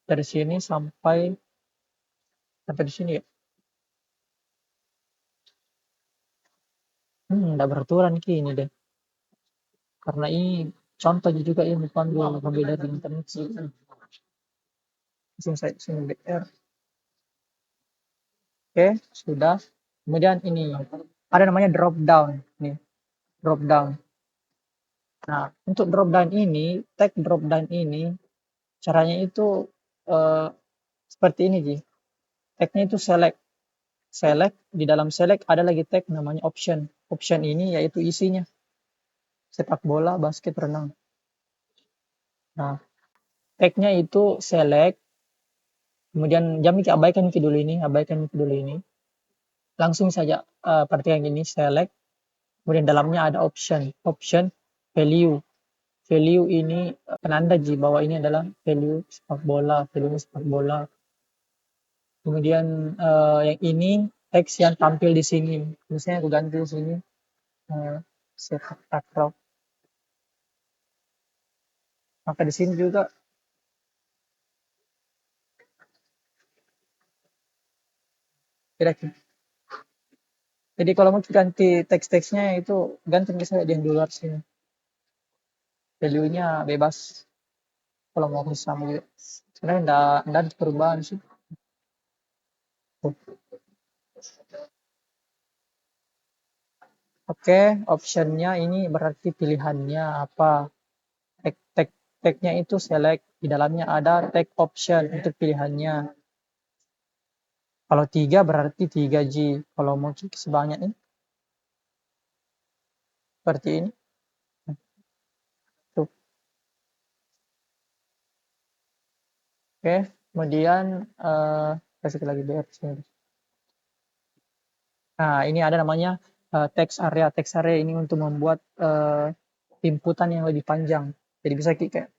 dari sini sampai di sini ya. Nggak beraturan ini deh. Karena ini contoh juga yang dipanggil dari internet sih. Sini BR. Oke, sudah. Kemudian ini ada namanya drop down nih, drop down. Nah, untuk drop down ini, tag drop down ini caranya itu seperti ini Ji. Tagnya itu select. Select, di dalam select ada lagi tag namanya option. Option ini yaitu isinya sepak bola, basket, renang. Nah, tagnya itu select. Kemudian jami abaikan dulu ini. Langsung saja perhatikan ini select. Kemudian dalamnya ada option value. Value ini penanda Ji bahwa ini adalah value sepak bola. Kemudian yang ini teks yang tampil di sini. Misalnya aku ganti di sini sepak takraw. Maka di sini juga beda. Jadi kalau mau ganti teks-teksnya itu ganti misalnya di luar sini. Value-nya bebas. Kalau mau sama gitu. Sebenarnya enggak ada perubahan sih. Oke, optionnya ini berarti pilihannya apa. Tag-nya itu select. Di dalamnya ada tag option untuk pilihannya. Kalau 3 berarti 3G. Kalau mau sebanyak ini. Seperti ini. Tuh. Oke, kemudian kasih lagi BR sini. Nah, ini ada namanya text area. Text area ini untuk membuat inputan yang lebih panjang. Jadi bisa kayak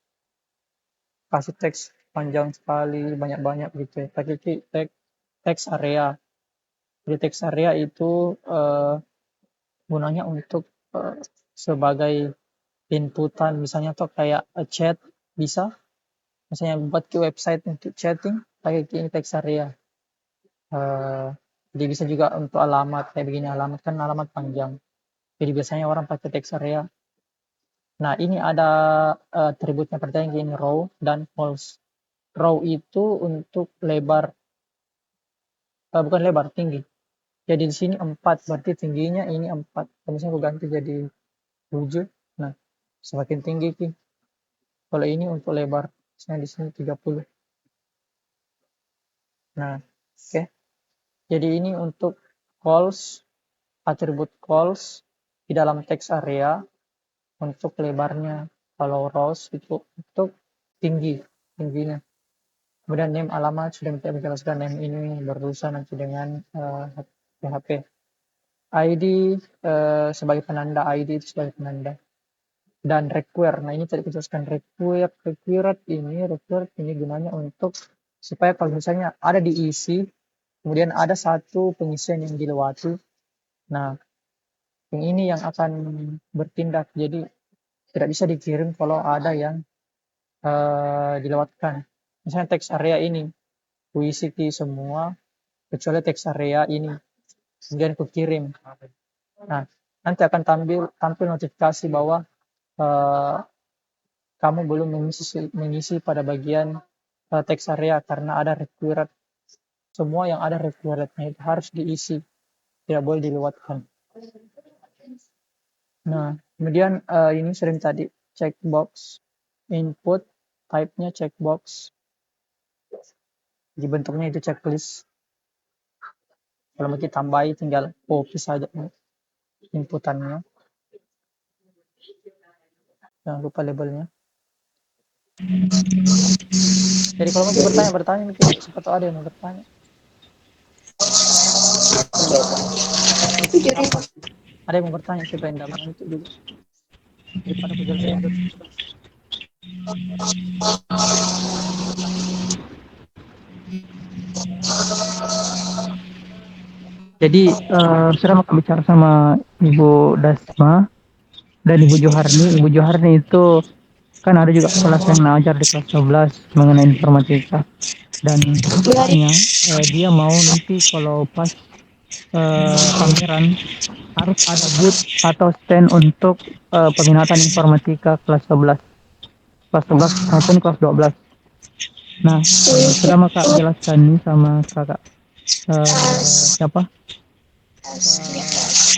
kasih teks panjang sekali, banyak-banyak gitu ya. Pakai text area. Jadi text area itu gunanya untuk sebagai inputan, misalnya tuh kayak chat bisa. Misalnya buat ke website untuk chatting, pakai ini text area. Jadi bisa juga untuk alamat kayak begini, alamat kan alamat panjang. Jadi biasanya orang pakai text area. Nah, ini ada atributnya pertanyaan gini, row dan false. Row itu untuk lebar, bukan lebar, tinggi. Jadi di sini 4, berarti tingginya ini 4. Kalau misalnya aku ganti jadi 7, nah semakin tinggi ki. Kalau ini untuk lebar, misalnya di sini 30. Nah, oke. Jadi ini untuk calls, atribut calls di dalam text area untuk lebarnya. Kalau rows itu untuk tingginya. Kemudian name alamat sudah kita menjelaskan, name ini berurusan nanti dengan PHP. ID sebagai penanda, ID itu sebagai penanda. Dan require, nah ini tadi kita jelaskan required ini gunanya untuk supaya kalau misalnya ada diisi, kemudian ada satu pengisian yang dilewati, nah yang ini yang akan bertindak, jadi tidak bisa dikirim kalau ada yang dilewatkan. Misalnya text area ini kuisi semua kecuali text area ini, kemudian kukirim. Nah, nanti akan tampil notifikasi bahwa kamu belum mengisi pada bagian text area karena ada required. Semua yang ada requirednya itu harus diisi, tidak boleh dilewatkan. Nah, kemudian ini sering tadi checkbox input, type-nya checkbox, di bentuknya itu checklist. Kalau mau kita tambahi tinggal copy saja inputannya, jangan lupa labelnya. Jadi kalau mau bertanya mungkin siapa tahu ada yang mau bertanya. Ada yang mau bertanya siapa yang dalam itu dulu daripada aku jelasin terus. Jadi sudah mau bicara sama Ibu Dasma dan Ibu Joharni. Ibu Joharni itu kan ada juga kelas yang ngajar di kelas 12 mengenai informatika, dan katanya dia mau nanti kalau pas pameran harus ada booth atau stand untuk peminatan informatika kelas 11 maupun kelas 12. Nah, sudah Kak jelaskan nih sama kakak siapa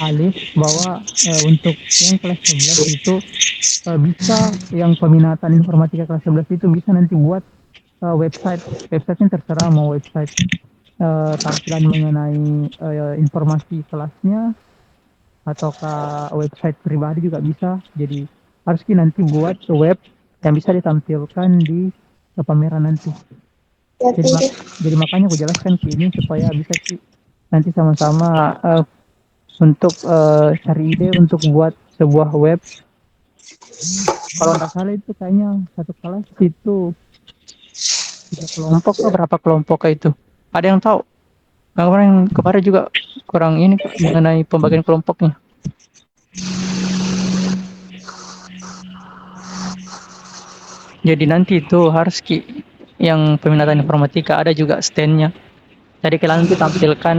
Alif bahwa untuk yang kelas 11 itu bisa, yang peminatan informatika kelas 11 itu bisa nanti buat websitenya terserah, mau website tampilan mengenai informasi kelasnya ataukah website pribadi juga bisa. Jadi harus nanti buat web yang bisa ditampilkan di pameran nanti. Jadi makanya aku jelaskan ke ini supaya bisa nanti sama-sama untuk cari ide untuk buat sebuah web. Kalau nggak salah itu kayaknya satu kelas itu 3 kelompok atau berapa kelompok itu? Ada yang tahu? Kemarin juga kurang ini mengenai pembagian kelompoknya. Jadi nanti itu harus yang peminatan informatika ada juga standnya. Jadi kalian nanti tampilkan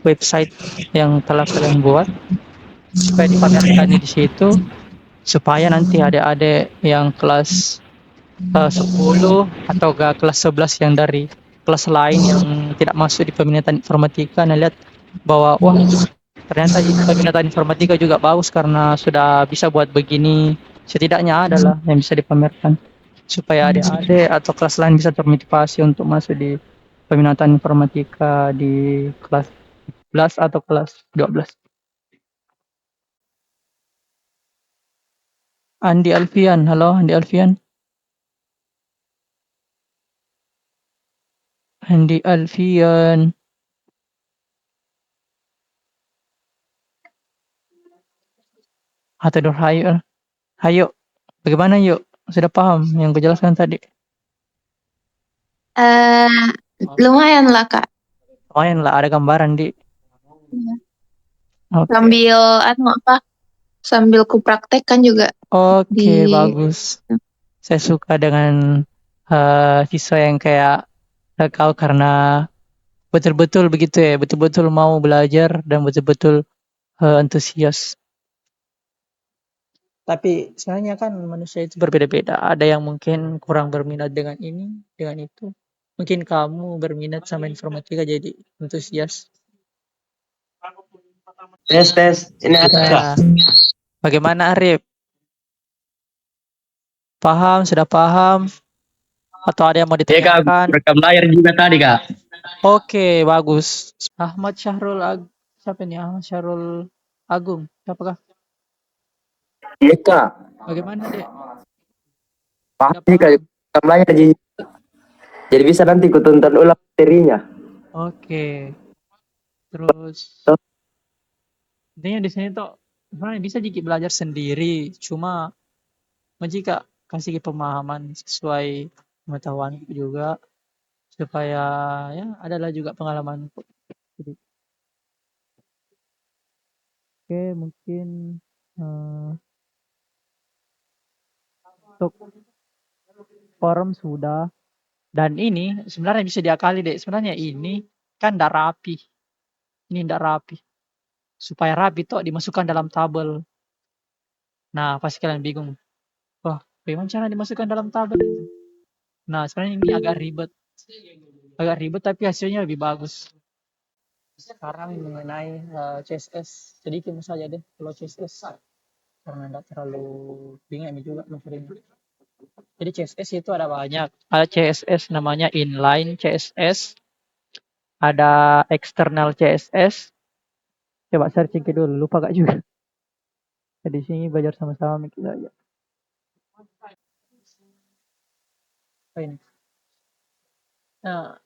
website yang telah kalian buat supaya dipamerkan di situ, supaya nanti adik-adik yang kelas 10 atau kelas 11 yang dari kelas lain yang tidak masuk di peminatan informatika, lihat bahwa wah ternyata peminatan informatika juga bagus karena sudah bisa buat begini. Setidaknya adalah yang bisa dipamerkan supaya adik-adik atau kelas lain bisa termotivasi untuk masuk di peminatan informatika di kelas 11 atau kelas 12. Andi Alfian, halo Andi Alfian. Andi Alfian. Atau hayo. Hayo. Bagaimana yuk? Sudah paham yang gue jelaskan tadi? Lumayan lah Kak. Lumayan lah, ada gambaran di. Okay. Sambil ku praktekkan juga. Oke, bagus. Saya suka dengan siswa yang kayak kau karena betul-betul begitu ya, betul-betul mau belajar dan betul-betul antusias. Tapi sebenarnya kan manusia itu berbeda-beda. Ada yang mungkin kurang berminat dengan ini, dengan itu. Mungkin kamu berminat sama informatika jadi antusias. Tes. Ini ada nggak? Nah, bagaimana Arif? Paham? Sudah paham? Atau ada yang mau Ya kak, ditanyakan? rekam layar juga tadi kak. Oke, bagus. Ahmad Syahrul siapa ini? Ahmad Syahrul Agung. Siapakah? Iya kak, Bagaimana, Dek? paham Sudah sih kak, paham? rekam layar jadi bisa nanti ku tonton ulang materinya. Oke. Terus intinya di sini tuh sebenarnya bisa Jiki belajar sendiri, cuma jika kasih pemahaman sesuai pengetahuan juga supaya ya adalah juga pengalaman. Jadi, oke, mungkin untuk forum sudah. Dan ini sebenarnya bisa diakali deh. Sebenarnya ini kan tidak rapi. Ini tidak rapi. Supaya rapi tuh dimasukkan dalam tabel. Nah, pasti kalian bingung. Wah, bagaimana cara dimasukkan dalam tabel itu? Nah, sebenarnya ini agak ribet. Agak ribet tapi hasilnya lebih bagus. Sekarang mengenai CSS. Sedikit saja deh kalau CSS. Karena tidak terlalu bingung juga mencarinya. Jadi CSS itu ada banyak. Ada CSS namanya inline CSS. Ada external CSS. Coba searching dulu, lupa gak juga. Di sini belajar sama-sama kita aja. Ini. Nah,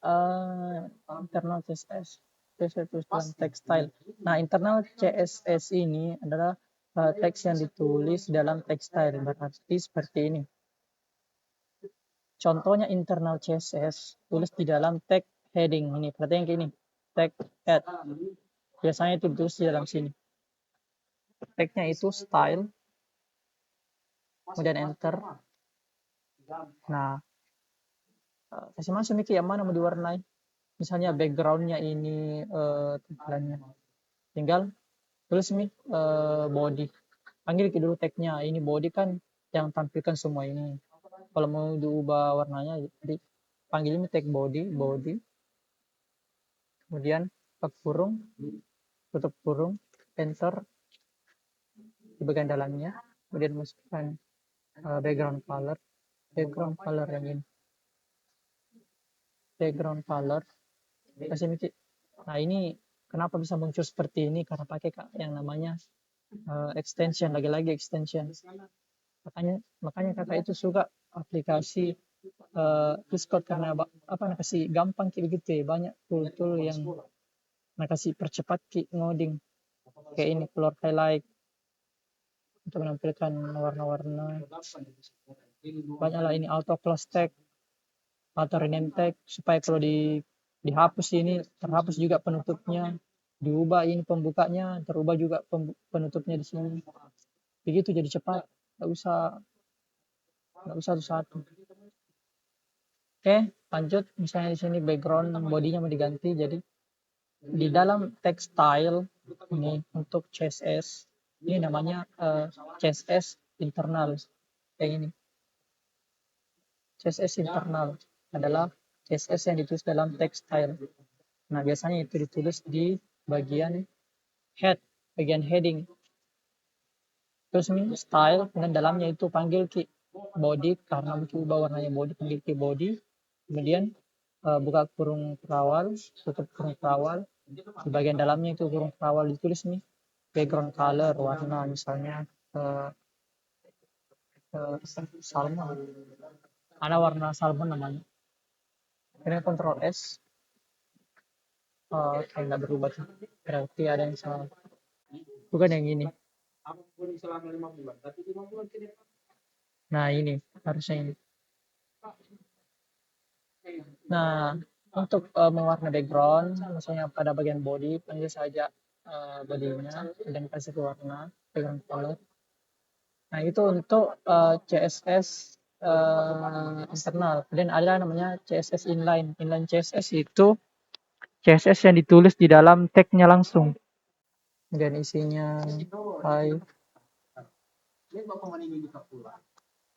internal CSS. CSS tulisan textile. Nah, internal CSS ini adalah teks yang ditulis dalam textile. Berarti seperti ini. Contohnya internal CSS tulis di dalam tag heading ini. Perhatikan yang ini. Tag head. Biasanya itu ditulis di dalam sini. Tagnya itu style. Kemudian enter. Nah, kasih masuk Miki yang mana mau diwarnai. Misalnya backgroundnya ini tampilannya. Tinggal tulis nih body. Panggil dulu tagnya. Ini body kan yang tampilkan semua ini. Kalau mau diubah warnanya, jadi panggil ini tag body. Kemudian kurung, tutup kurung, enter di bagian dalamnya. Kemudian masukkan background color yang ini. Background color. Kasih Miki. Nah ini kenapa bisa muncul seperti ini? Karena pakai yang namanya extension, lagi-lagi extension. Makanya kakak itu suka aplikasi Discord karena kasih gampang kayak begitu ya. Banyak tool yang kasih percepat ngoding kayak ini color highlight untuk menampilkan warna-warna. Banyaklah ini auto close tag, auto rename tag supaya kalau dihapus ini terhapus juga penutupnya, diubah ini pembukanya, terubah juga penutupnya di sini. Begitu jadi cepat, nggak usah satu-satu. Oke, lanjut. Misalnya di sini background bodinya mau diganti, jadi di dalam text style ini untuk CSS ini namanya CSS internal kayak ini. CSS internal adalah CSS yang ditulis dalam text style. Nah, biasanya itu ditulis di bagian head, bagian heading. Terus ini style, dan dalamnya itu panggil body karena berubah warnanya body, panggil body. Kemudian buka kurung perawal, tutup kurung perawal. Di bagian dalamnya itu kurung perawal ditulis nih background color, warna misalnya salmon. Ada warna salmon namanya. Ini Ctrl S. Kayak nggak berubah sih. Berarti ada yang salah. Bukan yang ini. Nah ini harusnya ini. Nah untuk mewarna background, misalnya pada bagian body, panggil saja bodinya dan kasih ke warna background color. Nah itu untuk CSS internal. Kemudian ada namanya CSS inline. Inline CSS itu CSS yang ditulis di dalam tagnya langsung. Kemudian isinya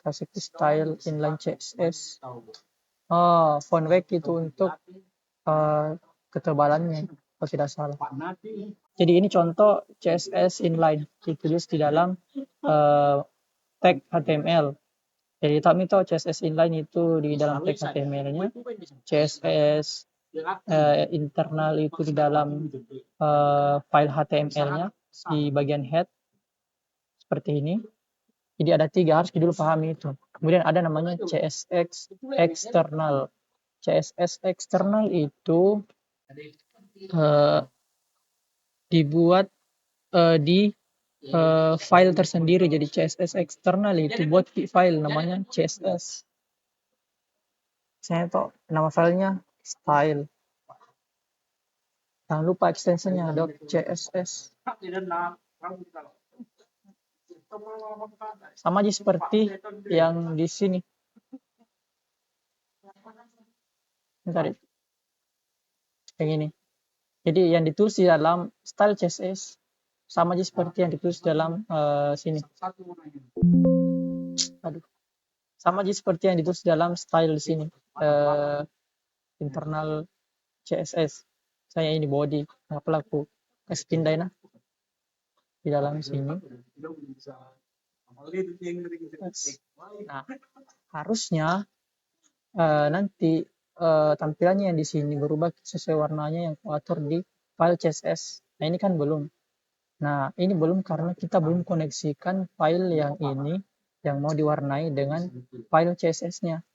Kasih style inline CSS. Oh, font weight itu untuk ketebalannya, kalau tidak salah. Jadi ini contoh CSS inline ditulis di dalam tag HTML. Jadi kami tahu CSS inline itu di dalam tag HTML-nya, CSS internal itu di dalam file HTML-nya di bagian head seperti ini. Jadi ada 3, harus dulu pahami itu. Kemudian ada namanya CSS external. CSS external itu dibuat di file tersendiri. Jadi CSS external itu buat file namanya CSS. Saya tahu nama filenya style. Jangan lupa extensionnya .css. Sama aja seperti yang di sini. Ini tadi. Yang ini. Jadi yang ditulis di dalam style CSS sama aja seperti yang ditulis dalam sini. Aduh. Sama aja seperti yang ditulis dalam style di sini. Internal CSS. Saya ini body. Nggak pelaku. Kasih pindahin di dalam sini. Nah, harusnya nanti tampilannya yang di sini berubah sesuai warnanya yang kuatur di file CSS. Nah, ini kan belum. Nah, ini belum karena kita belum koneksikan file yang ini yang mau diwarnai dengan file CSS-nya.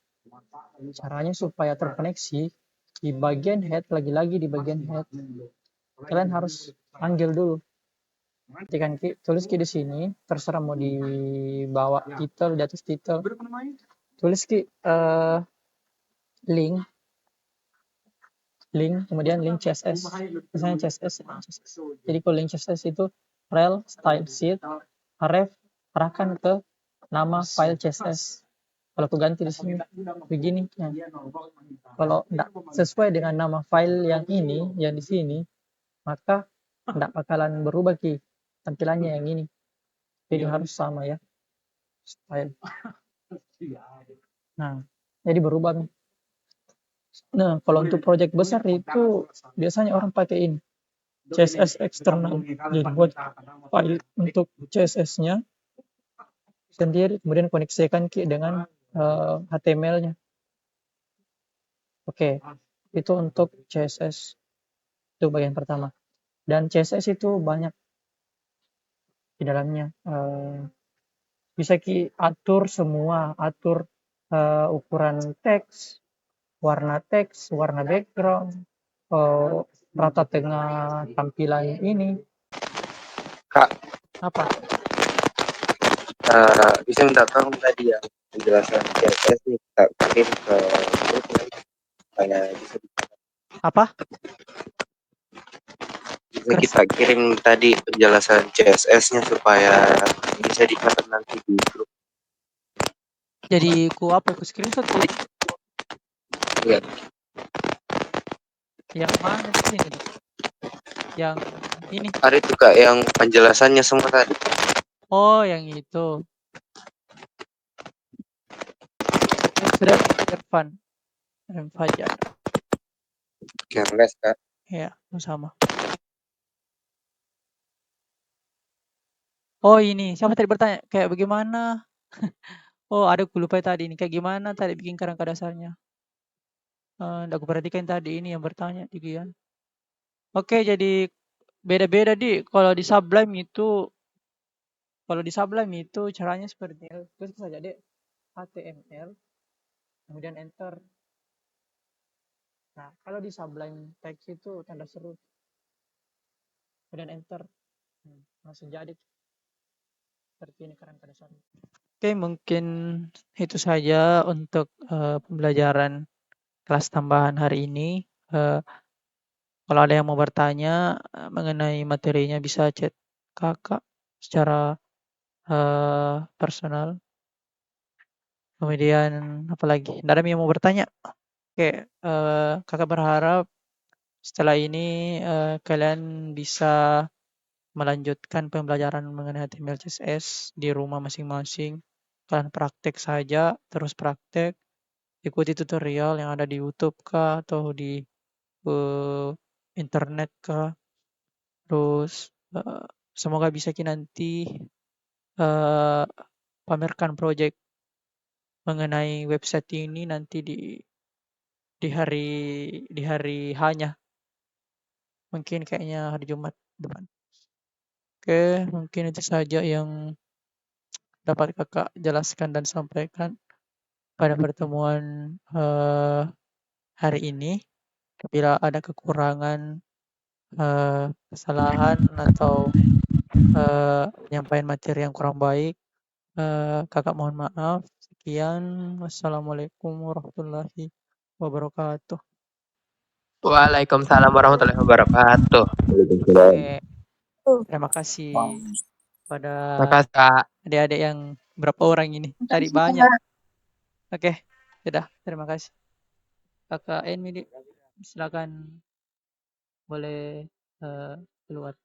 Caranya supaya terkoneksi di bagian head, lagi-lagi di bagian head, kalian harus panggil dulu. Ketika tulis di sini, terserah mau di bawah title, di atas title, tulis link, kemudian link CSS, misalnya CSS. Jadi kalau link CSS itu rel style sheet ref arahkan ke nama file CSS. Kalau aku ganti di sini begini, nah, kalau tidak sesuai dengan nama file yang ini, yang di sini, maka tidak bakalan berubah tampilannya yang ini. Jadi harus sama ya style. Nah, jadi berubah. Nah, kalau untuk project besar itu biasanya orang pakai ini CSS eksternal. Jadi buat file untuk CSS-nya sendiri, kemudian koneksikan dengan HTML-nya. Oke, itu untuk CSS. Itu bagian pertama. Dan CSS itu banyak di dalamnya. Bisa atur semua, atur ukuran teks, warna background, rata tengah tampilan ini. Kak, Apa? bisa minta tolong tadi ya penjelasan CSS nih kita kirim ke grup supaya bisa Apa? kita kirim tadi penjelasan CSS-nya supaya bisa dicatat nanti di grup. Jadi ku screenshot tuh. Iya. Yang mana sih ini? Yang ini. Ada itu Kak yang penjelasannya semua tadi. Oh, yang itu. Sudah Irfan Fajar. Careless Kak. Ya, sama. Oh, ini siapa tadi bertanya kayak bagaimana? Oh, ada aku lupa tadi ini kayak gimana tadi bikin kerangka dasarnya. Aku perhatikan tadi ini yang bertanya di Gian. Oke, jadi beda-beda kalau di Sublime itu caranya seperti ini. Terus saja HTML kemudian enter. Nah, kalau di Sublime text itu tanda seru kemudian enter. Langsung jadi seperti ini kerangka dasarnya. Oke, mungkin itu saja untuk pembelajaran kelas tambahan hari ini. Kalau ada yang mau bertanya mengenai materinya bisa chat kakak secara personal. Kemudian apalagi? Tidak ada yang mau bertanya? Oke, kakak berharap setelah ini kalian bisa melanjutkan pembelajaran mengenai HTML CSS di rumah masing-masing. Kalian praktek saja, terus praktek, ikuti tutorial yang ada di YouTube kah atau di internet kah. Terus semoga bisa nanti pamerkan project mengenai website ini nanti di hari H-nya. Mungkin kayaknya hari Jumat depan. Oke, mungkin itu saja yang dapat kakak jelaskan dan sampaikan pada pertemuan hari ini. Bila ada kekurangan, kesalahan atau penyampaian materi yang kurang baik, kakak mohon maaf. Sekian, wassalamualaikum warahmatullahi wabarakatuh. Waalaikumsalam warahmatullahi wabarakatuh. Oke, terima kasih pada Makasih Kak. adik-adik yang berapa orang ini? Tadi banyak. Oke, sudah. Terima kasih. Kakak Enmidi, silakan boleh keluar.